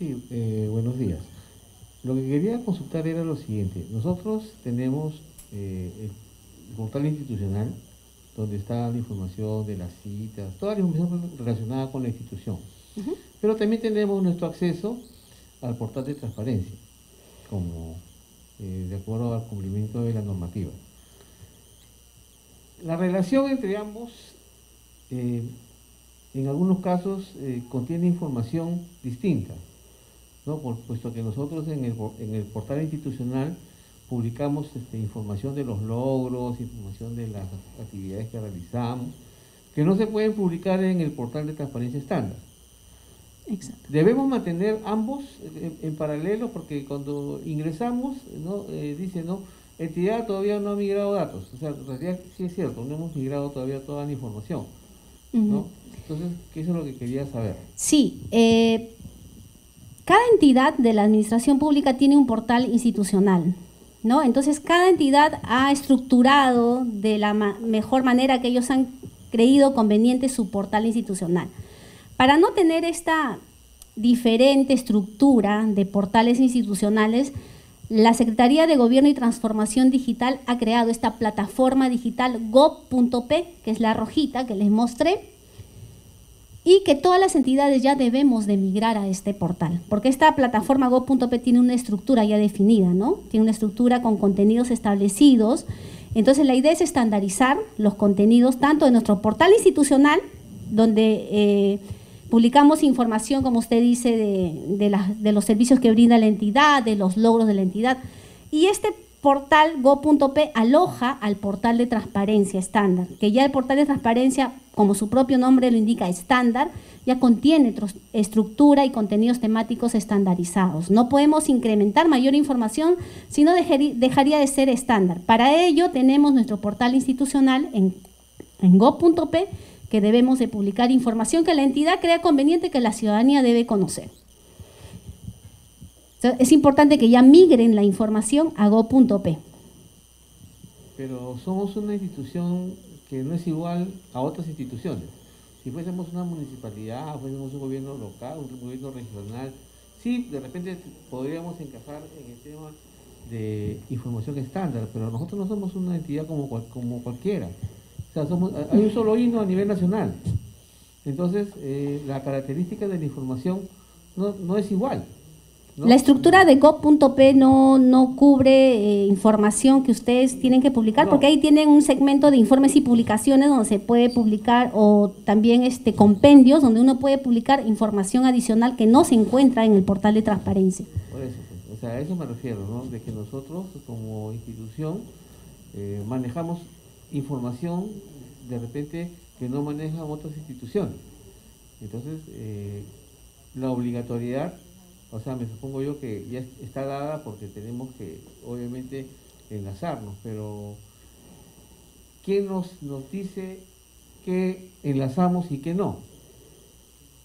Sí, buenos días. Lo que quería consultar era lo siguiente. Nosotros tenemos el portal institucional donde está la información de las citas, toda la información relacionada con la institución. Pero también tenemos nuestro acceso al portal de transparencia, como de acuerdo al cumplimiento de la normativa. La relación entre ambos, en algunos casos, contiene información distinta, ¿no? Puesto que nosotros en el portal institucional publicamos información de los logros, información de las actividades que realizamos, que no se pueden publicar en el portal de transparencia estándar. Exacto. Debemos mantener ambos en paralelo, porque cuando ingresamos, ¿no? Dice, ¿no? Entidad todavía no ha migrado datos. O sea, en realidad sí es cierto, no hemos migrado todavía toda la información, ¿no? Entonces, eso es lo que quería saber. Sí, cada entidad de la administración pública tiene un portal institucional, ¿no? Entonces, cada entidad ha estructurado de la mejor manera que ellos han creído conveniente su portal institucional. Para no tener esta diferente estructura de portales institucionales, la Secretaría de Gobierno y Transformación Digital ha creado esta plataforma digital gov.p, que es la rojita que les mostré, y que todas las entidades ya debemos de migrar a este portal, porque esta plataforma gov.p tiene una estructura ya definida, ¿no? Tiene una estructura con contenidos establecidos. Entonces la idea es estandarizar los contenidos tanto de nuestro portal institucional, donde publicamos información, como usted dice, de los servicios que brinda la entidad, de los logros de la entidad, y este portal go.p aloja al portal de transparencia estándar, que ya el portal de transparencia, como su propio nombre lo indica, estándar, ya contiene estructura y contenidos temáticos estandarizados. No podemos incrementar mayor información, sino dejaría de ser estándar. Para ello tenemos nuestro portal institucional en go.p, que debemos de publicar información que la entidad crea conveniente que la ciudadanía debe conocer. Es importante que ya migren la información a go.p. Pero somos una institución que no es igual a otras instituciones. Si fuésemos una municipalidad, fuésemos un gobierno local, un gobierno regional, sí, de repente podríamos encajar en el tema de información estándar, pero nosotros no somos una entidad como cualquiera. O sea, hay un solo himno a nivel nacional. Entonces, la característica de la información no es igual, ¿no? La estructura de go.p no cubre información que ustedes tienen que publicar, porque ahí tienen un segmento de informes y publicaciones donde se puede publicar, o también compendios donde uno puede publicar información adicional que no se encuentra en el portal de transparencia. Por eso, pues, o sea, a eso me refiero, ¿no? De que nosotros como institución manejamos información de repente que no manejan otras instituciones. Entonces, la obligatoriedad, o sea, me supongo yo que ya está dada porque tenemos que, obviamente, enlazarnos, pero ¿quién nos dice que enlazamos y que no?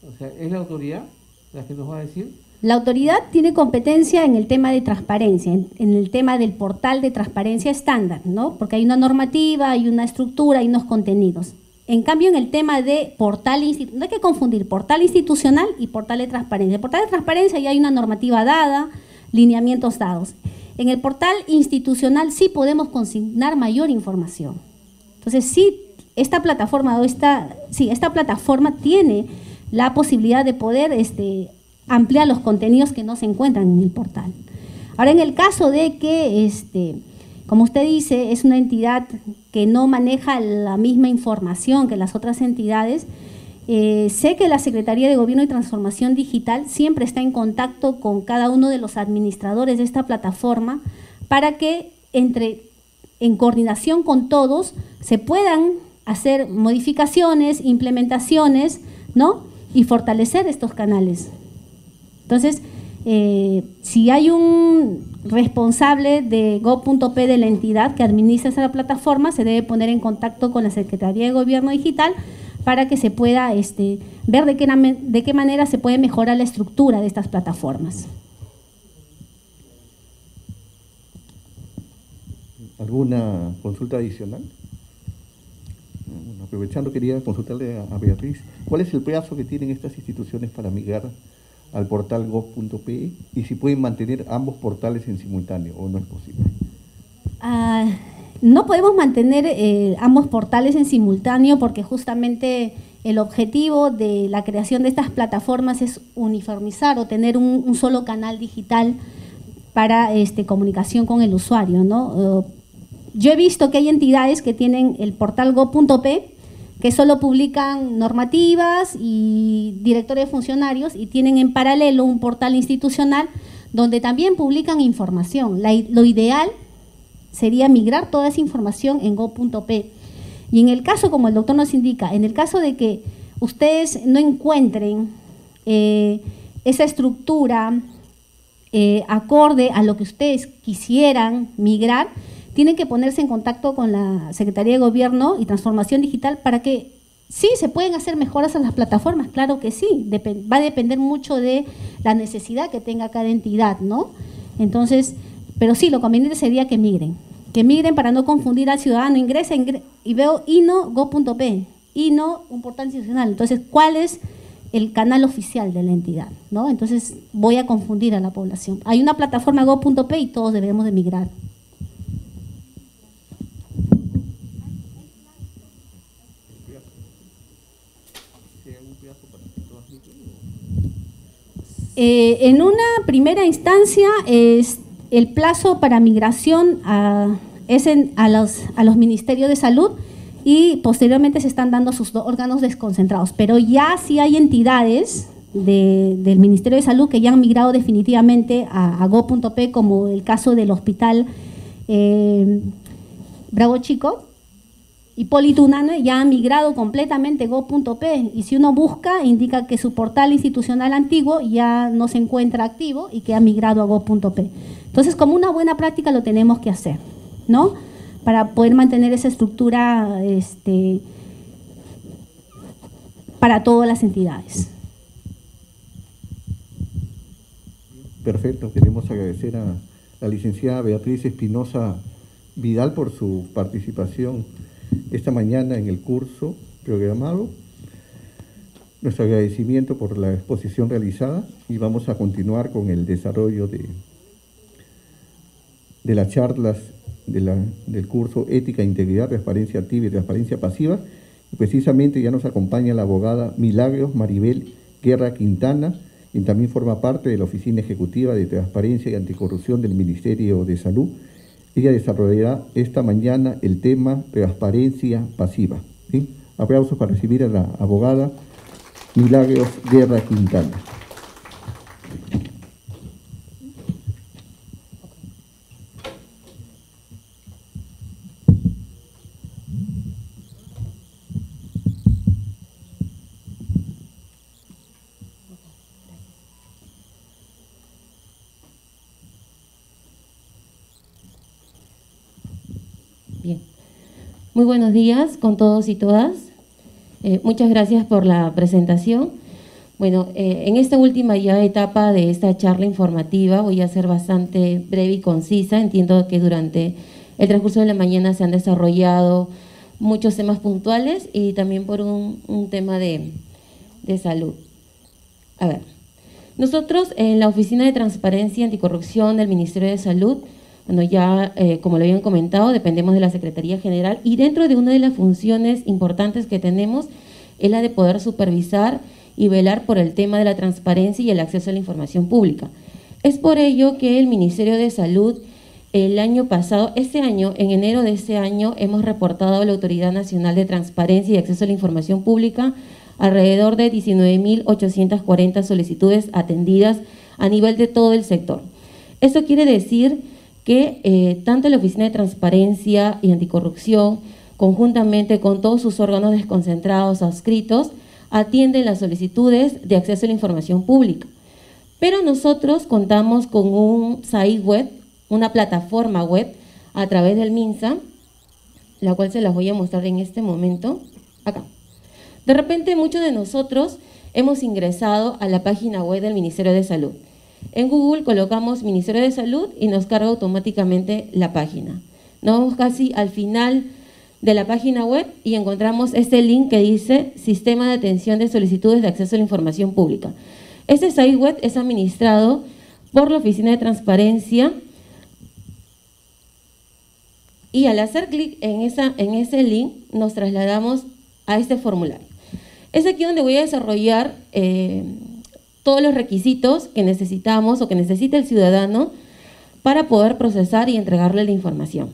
O sea, ¿es la autoridad la que nos va a decir? La autoridad tiene competencia en el tema de transparencia, en el tema del portal de transparencia estándar, ¿no? Porque hay una normativa, hay una estructura, hay unos contenidos. En cambio, en el tema de portal institucional, no hay que confundir portal institucional y portal de transparencia. El portal de transparencia ya hay una normativa dada, lineamientos dados. En el portal institucional sí podemos consignar mayor información. Entonces, sí, esta plataforma tiene la posibilidad de poder ampliar los contenidos que no se encuentran en el portal. Ahora, en el caso de que, como usted dice, es una entidad que no maneja la misma información que las otras entidades, sé que la Secretaría de Gobierno y Transformación Digital siempre está en contacto con cada uno de los administradores de esta plataforma para que en coordinación con todos se puedan hacer modificaciones, implementaciones, ¿no? Y fortalecer estos canales. Entonces, si hay un responsable de go.p de la entidad que administra esa plataforma, se debe poner en contacto con la Secretaría de Gobierno Digital para que se pueda ver de qué manera se puede mejorar la estructura de estas plataformas. ¿Alguna consulta adicional? Bueno, aprovechando, quería consultarle a Beatriz, ¿cuál es el plazo que tienen estas instituciones para migrar al portal gov.pe y si pueden mantener ambos portales en simultáneo o no es posible. No podemos mantener ambos portales en simultáneo porque justamente el objetivo de la creación de estas plataformas es uniformizar o tener un solo canal digital para comunicación con el usuario, ¿no? Yo he visto que hay entidades que tienen el portal go.p que solo publican normativas y directorios de funcionarios y tienen en paralelo un portal institucional donde también publican información. Lo ideal sería migrar toda esa información en go.p. Y en el caso, como el doctor nos indica, en el caso de que ustedes no encuentren esa estructura acorde a lo que ustedes quisieran migrar, tienen que ponerse en contacto con la Secretaría de Gobierno y Transformación Digital para que sí se pueden hacer mejoras a las plataformas, claro que sí, va a depender mucho de la necesidad que tenga cada entidad, ¿no? Entonces, pero sí, lo conveniente sería que migren para no confundir al ciudadano. Ingresa y veo INO go.p, INO un portal institucional, entonces, ¿cuál es el canal oficial de la entidad, ¿no? Entonces, voy a confundir a la población. Hay una plataforma go.p y todos debemos de migrar. En una primera instancia, el plazo para migración es a los ministerios de salud y posteriormente se están dando sus órganos desconcentrados. Pero ya sí hay entidades del Ministerio de Salud que ya han migrado definitivamente a go.p, como el caso del Hospital Bravo Chico. Hipólito Unanue ya ha migrado completamente go.p y si uno busca indica que su portal institucional antiguo ya no se encuentra activo y que ha migrado a go.p. Entonces, como una buena práctica lo tenemos que hacer, ¿no? Para poder mantener esa estructura para todas las entidades. Perfecto, queremos agradecer a la licenciada Beatriz Espinosa Vidal por su participación esta mañana en el curso programado. Nuestro agradecimiento por la exposición realizada y vamos a continuar con el desarrollo de las charlas del curso Ética, Integridad, Transparencia Activa y Transparencia Pasiva. Y precisamente ya nos acompaña la abogada Milagros Maribel Guerra Quintana, quien también forma parte de la Oficina Ejecutiva de Transparencia y Anticorrupción del Ministerio de Salud. Ella desarrollará esta mañana el tema transparencia pasiva. ¿Sí? Aplausos para recibir a la abogada Milagros Guerra Quintana. Bien. Muy buenos días con todos y todas. Muchas gracias por la presentación. Bueno, en esta última ya etapa de esta charla informativa voy a ser bastante breve y concisa. Entiendo que durante el transcurso de la mañana se han desarrollado muchos temas puntuales y también por un tema de salud. A ver, nosotros en la Oficina de Transparencia y Anticorrupción del Ministerio de Salud, bueno, ya como lo habían comentado, dependemos de la Secretaría General y dentro de una de las funciones importantes que tenemos es la de poder supervisar y velar por el tema de la transparencia y el acceso a la información pública. Es por ello que el Ministerio de Salud el año pasado, este año, en enero de este año, hemos reportado a la Autoridad Nacional de Transparencia y Acceso a la Información Pública alrededor de 19.840 solicitudes atendidas a nivel de todo el sector. Esto quiere decir que tanto la Oficina de Transparencia y Anticorrupción, conjuntamente con todos sus órganos desconcentrados adscritos, atienden las solicitudes de acceso a la información pública. Pero nosotros contamos con un site web, una plataforma web a través del MINSA, la cual se las voy a mostrar en este momento, acá. De repente muchos de nosotros hemos ingresado a la página web del Ministerio de Salud. En Google colocamos Ministerio de Salud y nos carga automáticamente la página. Nos vamos casi al final de la página web y encontramos este link que dice Sistema de Atención de Solicitudes de Acceso a la Información Pública. Este site web es administrado por la Oficina de Transparencia y al hacer clic en ese link nos trasladamos a este formulario. Es aquí donde voy a desarrollar todos los requisitos que necesitamos o que necesita el ciudadano para poder procesar y entregarle la información.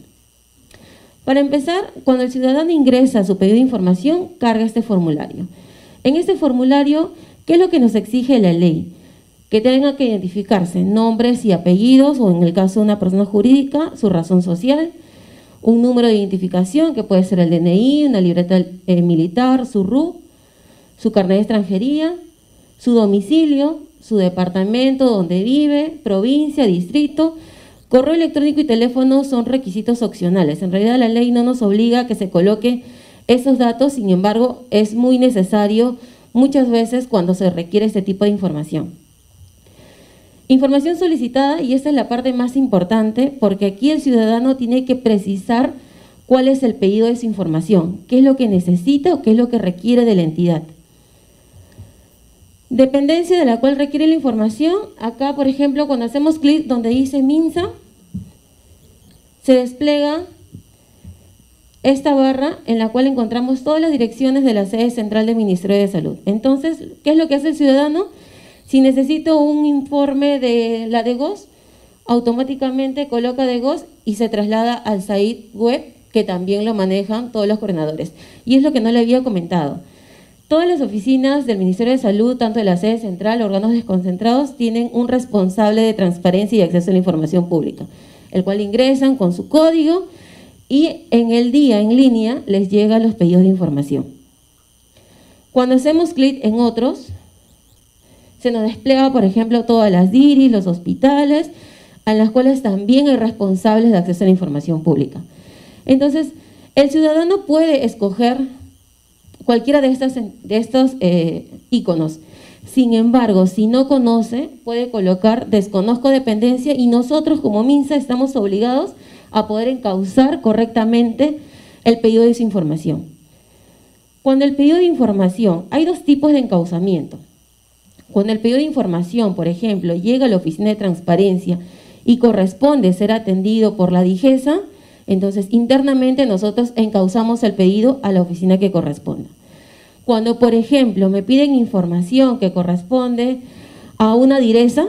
Para empezar, cuando el ciudadano ingresa su pedido de información, carga este formulario. En este formulario, ¿qué es lo que nos exige la ley? Que tenga que identificarse nombres y apellidos, o en el caso de una persona jurídica, su razón social, un número de identificación, que puede ser el DNI, una libreta militar, su RUC, su carnet de extranjería, su domicilio, su departamento donde vive, provincia, distrito. Correo electrónico y teléfono son requisitos opcionales. En realidad la ley no nos obliga a que se coloque esos datos, sin embargo, es muy necesario muchas veces cuando se requiere este tipo de información. Información solicitada, y esta es la parte más importante, porque aquí el ciudadano tiene que precisar cuál es el pedido de su información, qué es lo que necesita o qué es lo que requiere de la entidad. Dependencia de la cual requiere la información. Acá, por ejemplo, cuando hacemos clic donde dice MINSA, se despliega esta barra en la cual encontramos todas las direcciones de la sede central del Ministerio de Salud. Entonces, ¿qué es lo que hace el ciudadano? Si necesito un informe de la DEGOS, automáticamente coloca DEGOS y se traslada al site web, que también lo manejan todos los coordinadores. Y es lo que no le había comentado. Todas las oficinas del Ministerio de Salud, tanto de la sede central, órganos desconcentrados, tienen un responsable de transparencia y acceso a la información pública, el cual ingresan con su código y en el día, en línea, les llegan los pedidos de información. Cuando hacemos clic en otros, se nos despliega, por ejemplo, todas las DIRIs, los hospitales, a las cuales también hay responsables de acceso a la información pública. Entonces, el ciudadano puede escoger cualquiera de estos iconos. Sin embargo, si no conoce, puede colocar desconozco dependencia y nosotros como MINSA estamos obligados a poder encauzar correctamente el pedido de su información. Cuando el pedido de información, hay dos tipos de encauzamiento. Cuando el pedido de información, por ejemplo, llega a la Oficina de Transparencia y corresponde ser atendido por la DIGESA, entonces internamente nosotros encauzamos el pedido a la oficina que corresponda. Cuando, por ejemplo, me piden información que corresponde a una DIRESA,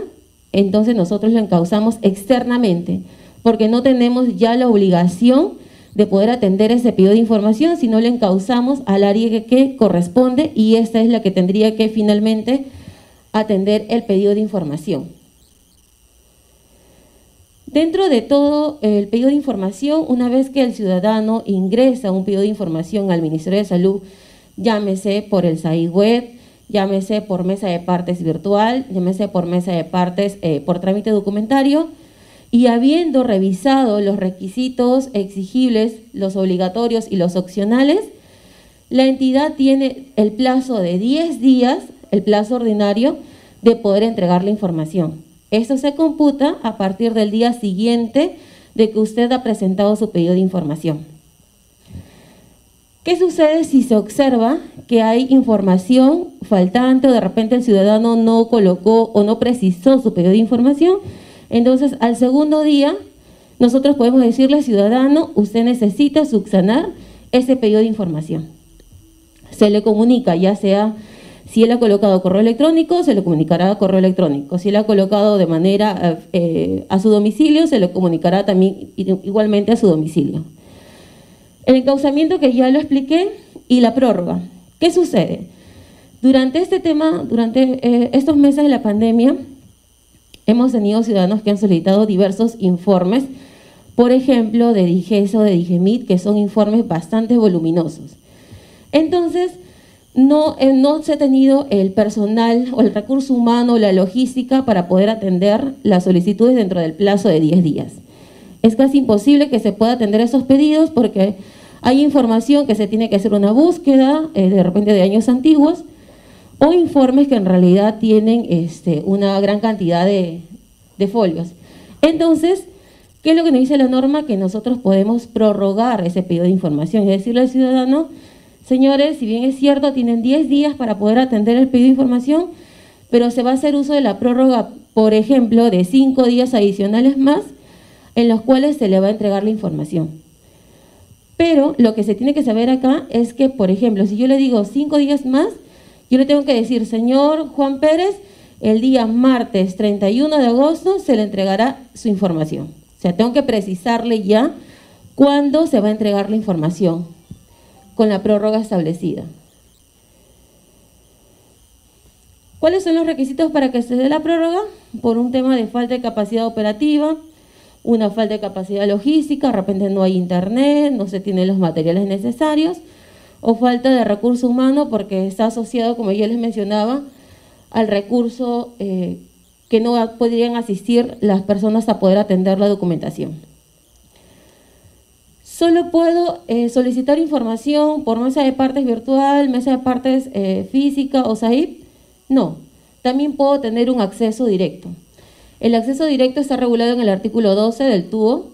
entonces nosotros lo encauzamos externamente, porque no tenemos ya la obligación de poder atender ese pedido de información, sino lo encauzamos al área que corresponde y esta es la que tendría que finalmente atender el pedido de información. Dentro de todo el pedido de información, una vez que el ciudadano ingresa un pedido de información al Ministerio de Salud, llámese por el site web, llámese por mesa de partes virtual, llámese por mesa de partes por trámite documentario, y habiendo revisado los requisitos exigibles, los obligatorios y los opcionales, la entidad tiene el plazo de 10 días, el plazo ordinario, de poder entregar la información. Esto se computa a partir del día siguiente de que usted ha presentado su pedido de información. ¿Qué sucede si se observa que hay información faltante o de repente el ciudadano no colocó o no precisó su pedido de información? Entonces, al segundo día, nosotros podemos decirle al ciudadano, usted necesita subsanar ese pedido de información. Se le comunica, ya sea, si él ha colocado correo electrónico, se le comunicará a correo electrónico. Si él ha colocado de manera a su domicilio, se le comunicará también igualmente a su domicilio. El encauzamiento que ya lo expliqué y la prórroga. ¿Qué sucede? Durante este tema, durante estos meses de la pandemia, hemos tenido ciudadanos que han solicitado diversos informes, por ejemplo, de DIGESA o de DIGEMIT, que son informes bastante voluminosos. Entonces, no se ha tenido el personal o el recurso humano o la logística para poder atender las solicitudes dentro del plazo de 10 días. Es casi imposible que se pueda atender esos pedidos porque hay información que se tiene que hacer una búsqueda, de repente de años antiguos, o informes que en realidad tienen una gran cantidad de folios. Entonces, ¿qué es lo que nos dice la norma? Que nosotros podemos prorrogar ese pedido de información y decirle al ciudadano, señores, si bien es cierto, tienen 10 días para poder atender el pedido de información, pero se va a hacer uso de la prórroga, por ejemplo, de 5 días adicionales más, en los cuales se le va a entregar la información. Pero lo que se tiene que saber acá es que, por ejemplo, si yo le digo 5 días más, yo le tengo que decir, señor Juan Pérez, el día martes 31 de agosto se le entregará su información. O sea, tengo que precisarle ya cuándo se va a entregar la información con la prórroga establecida. ¿Cuáles son los requisitos para que se dé la prórroga? Por un tema de falta de capacidad operativa, una falta de capacidad logística, de repente no hay internet, no se tienen los materiales necesarios, o falta de recurso humano porque está asociado, como yo les mencionaba, al recurso que no podrían asistir las personas a poder atender la documentación. Solo puedo solicitar información por mesa de partes virtual, mesa de partes física o SAIP. No, también puedo tener un acceso directo. El acceso directo está regulado en el artículo 12 del TUO.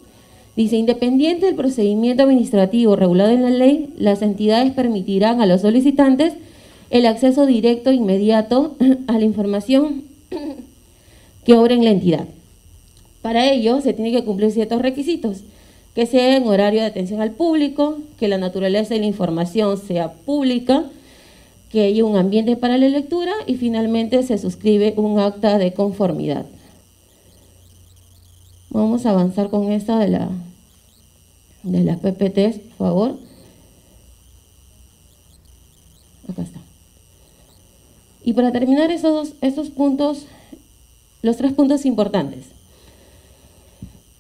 Dice, independiente del procedimiento administrativo regulado en la ley, las entidades permitirán a los solicitantes el acceso directo e inmediato a la información que obra en la entidad. Para ello se tienen que cumplir ciertos requisitos, que sea en horario de atención al público, que la naturaleza de la información sea pública, que haya un ambiente para la lectura y finalmente se suscribe un acta de conformidad. Vamos a avanzar con esta de las PPTs, por favor. Acá está. Y para terminar esos puntos, los 3 puntos importantes.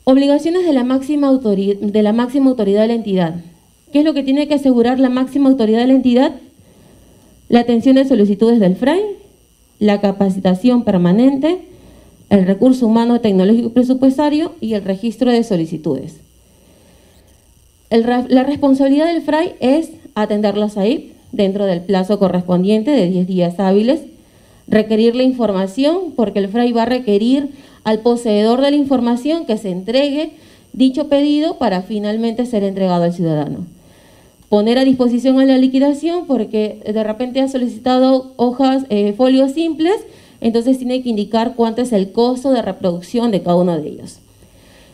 Obligaciones de la máxima autoridad de la entidad. ¿Qué es lo que tiene que asegurar la máxima autoridad de la entidad? La atención de solicitudes del FRAI, la capacitación permanente, el recurso humano, tecnológico y presupuestario y el registro de solicitudes. La responsabilidad del FRAI es atender los AIP dentro del plazo correspondiente de 10 días hábiles, requerir la información porque el FRAI va a requerir al poseedor de la información que se entregue dicho pedido para finalmente ser entregado al ciudadano. Poner a disposición a la liquidación porque de repente ha solicitado hojas, folios simples, entonces tiene que indicar cuánto es el costo de reproducción de cada uno de ellos.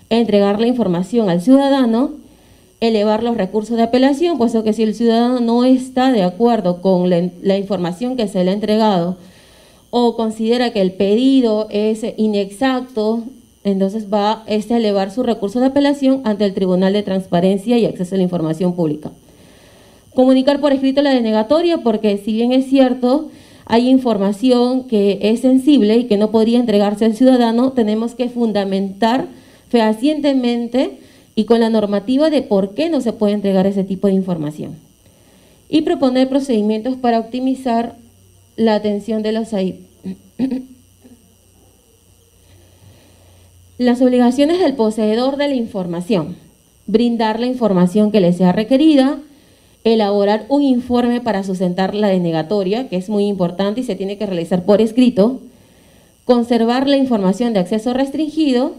Entregar la información al ciudadano, elevar los recursos de apelación, puesto que si el ciudadano no está de acuerdo con la información que se le ha entregado o considera que el pedido es inexacto, entonces va a elevar su recurso de apelación ante el Tribunal de Transparencia y Acceso a la Información Pública. Comunicar por escrito la denegatoria, porque si bien es cierto, hay información que es sensible y que no podría entregarse al ciudadano, tenemos que fundamentar fehacientemente y con la normativa de por qué no se puede entregar ese tipo de información. Y proponer procedimientos para optimizar la atención de los AIP. Las obligaciones del poseedor de la información: brindar la información que le sea requerida, elaborar un informe para sustentar la denegatoria, que es muy importante y se tiene que realizar por escrito, conservar la información de acceso restringido,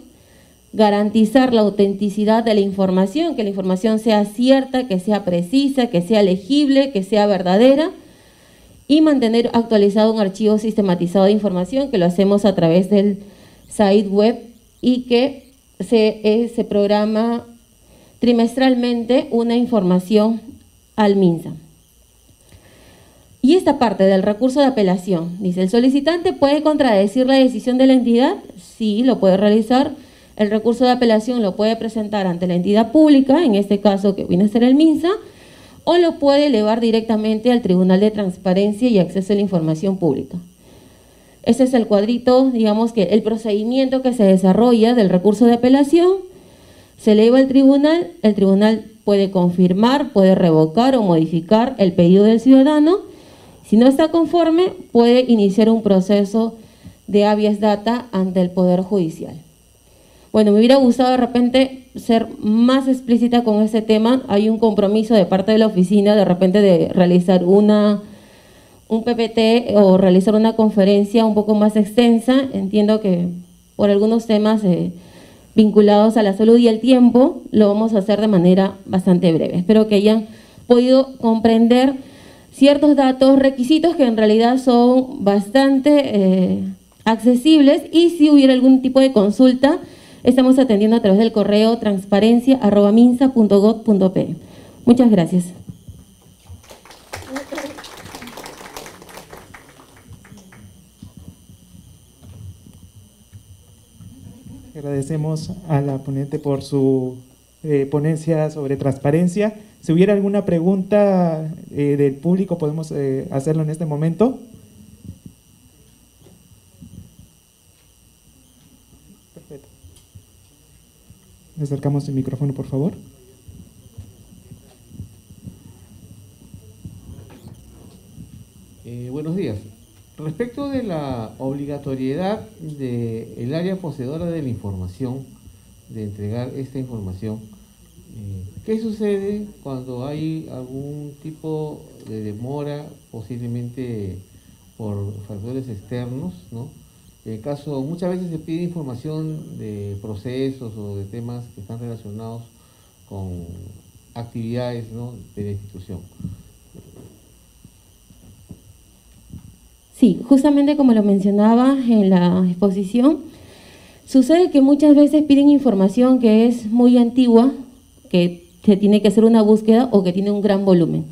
garantizar la autenticidad de la información, que la información sea cierta, que sea precisa, que sea legible, que sea verdadera, y mantener actualizado un archivo sistematizado de información, que lo hacemos a través del site web y que se programa trimestralmente una información al MINSA. Y esta parte del recurso de apelación, dice, ¿el solicitante puede contradecir la decisión de la entidad? Sí, lo puede realizar. El recurso de apelación lo puede presentar ante la entidad pública, en este caso que viene a ser el MINSA, o lo puede elevar directamente al Tribunal de Transparencia y Acceso a la Información Pública. Este es el cuadrito, digamos que el procedimiento que se desarrolla del recurso de apelación, se eleva al tribunal, el tribunal puede confirmar, puede revocar o modificar el pedido del ciudadano. Si no está conforme, puede iniciar un proceso de habeas data ante el Poder Judicial. Bueno, me hubiera gustado de repente ser más explícita con ese tema. Hay un compromiso de parte de la oficina de repente de realizar un PPT o realizar una conferencia un poco más extensa. Entiendo que por algunos temas vinculados a la salud y el tiempo, lo vamos a hacer de manera bastante breve. Espero que hayan podido comprender ciertos datos, requisitos que en realidad son bastante accesibles, y si hubiera algún tipo de consulta, estamos atendiendo a través del correo transparencia@minsa.gov.pe. Muchas gracias. Agradecemos a la ponente por su ponencia sobre transparencia. Si hubiera alguna pregunta del público, podemos hacerlo en este momento. Perfecto. Le acercamos el micrófono, por favor. Buenos días. Respecto de la obligatoriedad del área poseedora de la información, de entregar esta información, ¿qué sucede cuando hay algún tipo de demora, posiblemente por factores externos, ¿no? En el caso, muchas veces se pide información de procesos o de temas que están relacionados con actividades, ¿no?, de la institución. Sí, justamente como lo mencionaba en la exposición, sucede que muchas veces piden información que es muy antigua, que se tiene que hacer una búsqueda o que tiene un gran volumen.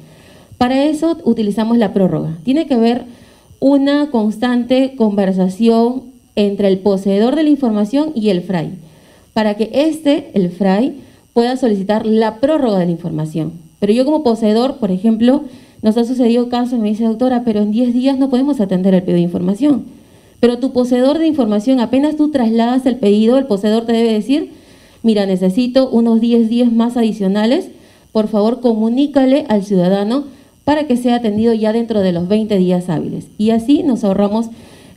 Para eso utilizamos la prórroga. Tiene que haber una constante conversación entre el poseedor de la información y el FRAI, para que el FRAI, pueda solicitar la prórroga de la información. Pero yo como poseedor, por ejemplo, nos ha sucedido casos, me dice: doctora, pero en 10 días no podemos atender el pedido de información. Pero tu poseedor de información, apenas tú trasladas el pedido, el poseedor te debe decir: mira, necesito unos 10 días más adicionales, por favor comunícale al ciudadano para que sea atendido ya dentro de los 20 días hábiles. Y así nos ahorramos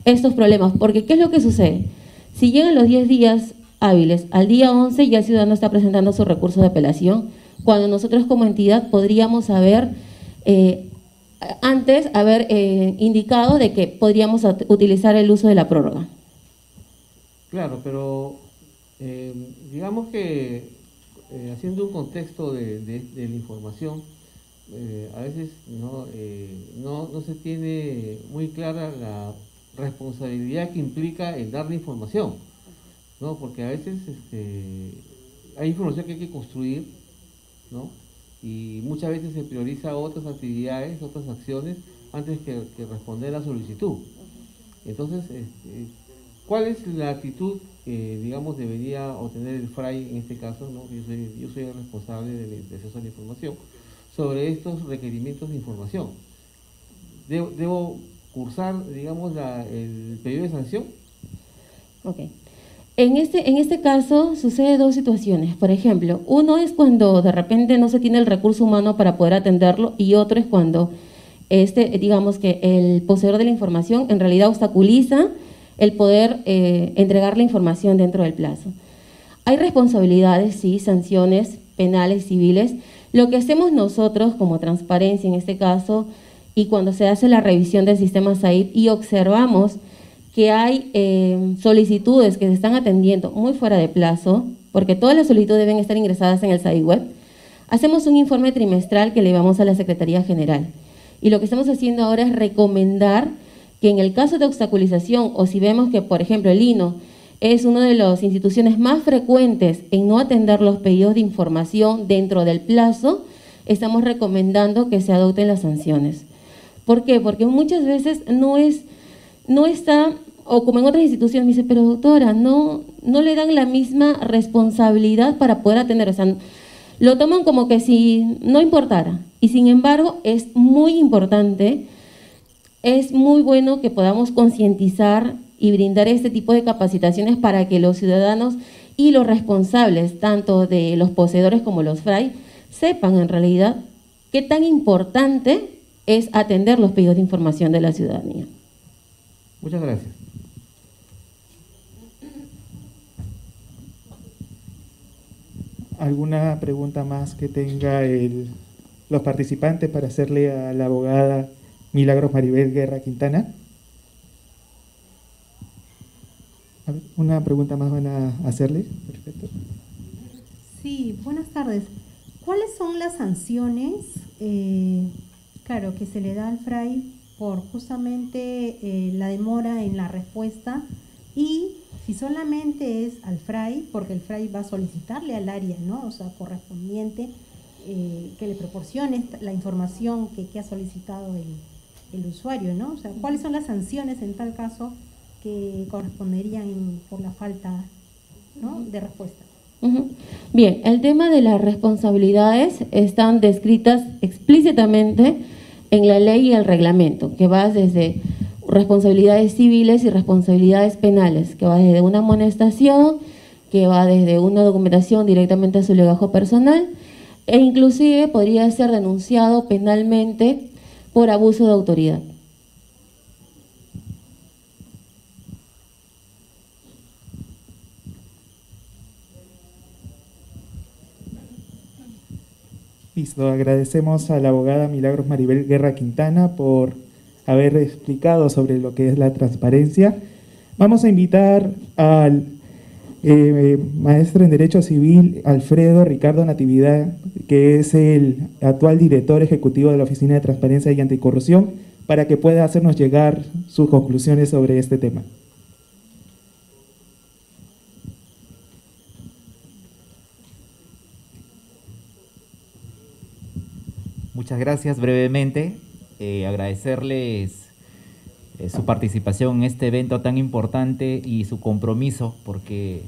estos problemas, porque ¿qué es lo que sucede? Si llegan los 10 días hábiles, al día 11 ya el ciudadano está presentando su recurso de apelación, cuando nosotros como entidad podríamos haber indicado de que podríamos utilizar el uso de la prórroga. Claro, pero digamos que haciendo un contexto de la información, a veces no se tiene muy clara la responsabilidad que implica el dar la información, ¿no? Porque a veces hay información que hay que construir, ¿no? Y muchas veces se prioriza otras actividades, otras acciones, antes que responder a la solicitud. Entonces, ¿cuál es la actitud que, digamos, debería obtener el FRAI en este caso, ¿no? Yo soy el responsable del acceso a la información sobre estos requerimientos de información. ¿Debo cursar, digamos, el pedido de sanción? Ok. En este caso sucede dos situaciones. Por ejemplo, uno es cuando de repente no se tiene el recurso humano para poder atenderlo, y otro es cuando digamos que el poseedor de la información en realidad obstaculiza el poder entregar la información dentro del plazo. Hay responsabilidades, sí, sanciones penales, civiles. Lo que hacemos nosotros como transparencia en este caso, y cuando se hace la revisión del sistema SAID y observamos que hay solicitudes que se están atendiendo muy fuera de plazo, porque todas las solicitudes deben estar ingresadas en el SAID web, hacemos un informe trimestral que le llevamos a la Secretaría General. Y lo que estamos haciendo ahora es recomendar que en el caso de obstaculización, o si vemos que, por ejemplo, el INO es una de las instituciones más frecuentes en no atender los pedidos de información dentro del plazo, estamos recomendando que se adopten las sanciones. ¿Por qué? Porque muchas veces no está, o como en otras instituciones me dice: pero doctora, no le dan la misma responsabilidad para poder atender, o sea, lo toman como que si no importara. Y sin embargo es muy importante, es muy bueno que podamos concientizar y brindar este tipo de capacitaciones para que los ciudadanos y los responsables, tanto de los poseedores como los FRAI, sepan en realidad qué tan importante es atender los pedidos de información de la ciudadanía. Muchas gracias. ¿Alguna pregunta más que tenga los participantes para hacerle a la abogada Milagros Maribel Guerra Quintana? A ver, una pregunta más van a hacerle. Perfecto. Sí, buenas tardes. ¿Cuáles son las sanciones Claro, que se le da al FRAI por justamente la demora en la respuesta, y si solamente es al FRAI, porque el FRAI va a solicitarle al área, ¿no? O sea, correspondiente, que le proporcione la información que ha solicitado el usuario, ¿no? O sea, ¿cuáles son las sanciones en tal caso que corresponderían por la falta, ¿no?, de respuesta? Bien, el tema de las responsabilidades están descritas explícitamente en la ley y el reglamento, que va desde responsabilidades civiles y responsabilidades penales, que va desde una amonestación, que va desde una documentación directamente a su legajo personal, e inclusive podría ser denunciado penalmente por abuso de autoridad. Listo, agradecemos a la abogada Milagros Maribel Guerra Quintana por haber explicado sobre lo que es la transparencia. Vamos a invitar al maestro en Derecho Civil Alfredo Ricardo Natividad, que es el actual director ejecutivo de la Oficina de Transparencia y Anticorrupción, para que pueda hacernos llegar sus conclusiones sobre este tema. Muchas gracias. Brevemente, agradecerles su participación en este evento tan importante y su compromiso, porque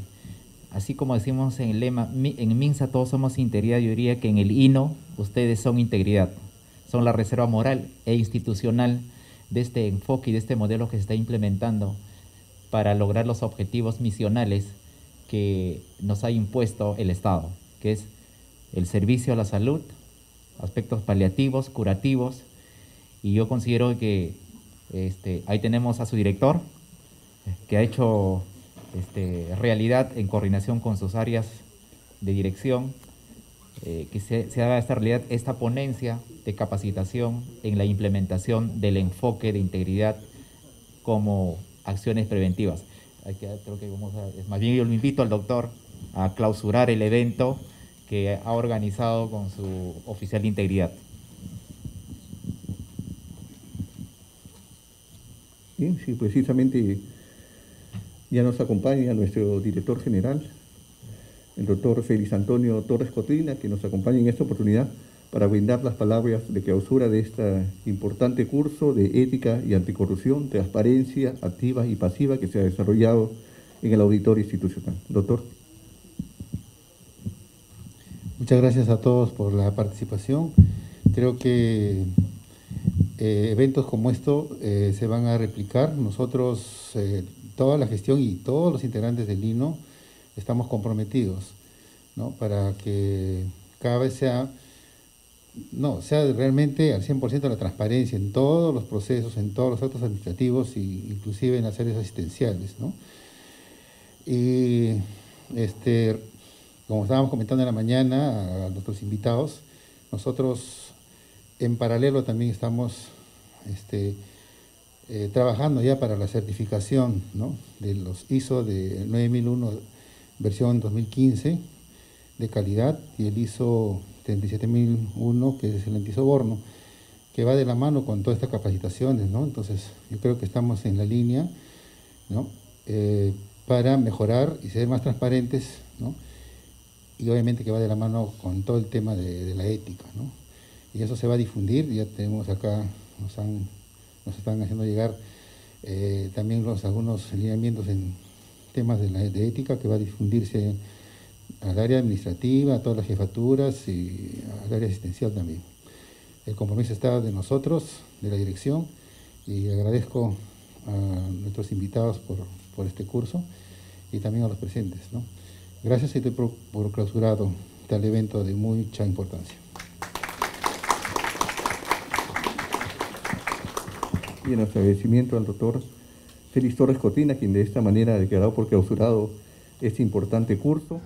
así como decimos en el lema, en MINSA todos somos integridad, yo diría que en el INO ustedes son integridad, son la reserva moral e institucional de este enfoque y de este modelo que se está implementando para lograr los objetivos misionales que nos ha impuesto el Estado, que es el servicio a la salud, aspectos paliativos, curativos, y yo considero que ahí tenemos a su director, que ha hecho realidad en coordinación con sus áreas de dirección, que se haga esta realidad, esta ponencia de capacitación en la implementación del enfoque de integridad como acciones preventivas. Creo que más bien yo lo invito al doctor a clausurar el evento que ha organizado con su oficial de integridad. Bien, sí, precisamente ya nos acompaña nuestro director general, el doctor Félix Antonio Torres Cotrina, que nos acompaña en esta oportunidad para brindar las palabras de clausura de este importante curso de ética y anticorrupción, transparencia activa y pasiva que se ha desarrollado en el auditorio institucional. Doctor. Muchas gracias a todos por la participación. Creo que eventos como esto se van a replicar. Nosotros, toda la gestión y todos los integrantes del INO, estamos comprometidos, ¿no?, para que cada vez sea realmente al 100% la transparencia en todos los procesos, en todos los actos administrativos e inclusive en las áreas asistenciales, ¿no? Y como estábamos comentando en la mañana a nuestros invitados, nosotros en paralelo también estamos trabajando ya para la certificación, ¿no?, de los ISO de 9001 versión 2015 de calidad y el ISO 37001, que es el antisoborno, que va de la mano con todas estas capacitaciones, ¿no? Entonces, yo creo que estamos en la línea, ¿no?, para mejorar y ser más transparentes, ¿no?, y obviamente que va de la mano con todo el tema de la ética, ¿no? Y eso se va a difundir. Ya tenemos acá, nos están haciendo llegar también algunos lineamientos en temas de ética, que va a difundirse al área administrativa, a todas las jefaturas y al área asistencial también. El compromiso está de nosotros, de la dirección, y agradezco a nuestros invitados por este curso y también a los presentes, ¿no? Gracias y por clausurado tal evento de mucha importancia. Y en agradecimiento al doctor Félix Torres Cotrina, quien de esta manera ha declarado por clausurado este importante curso.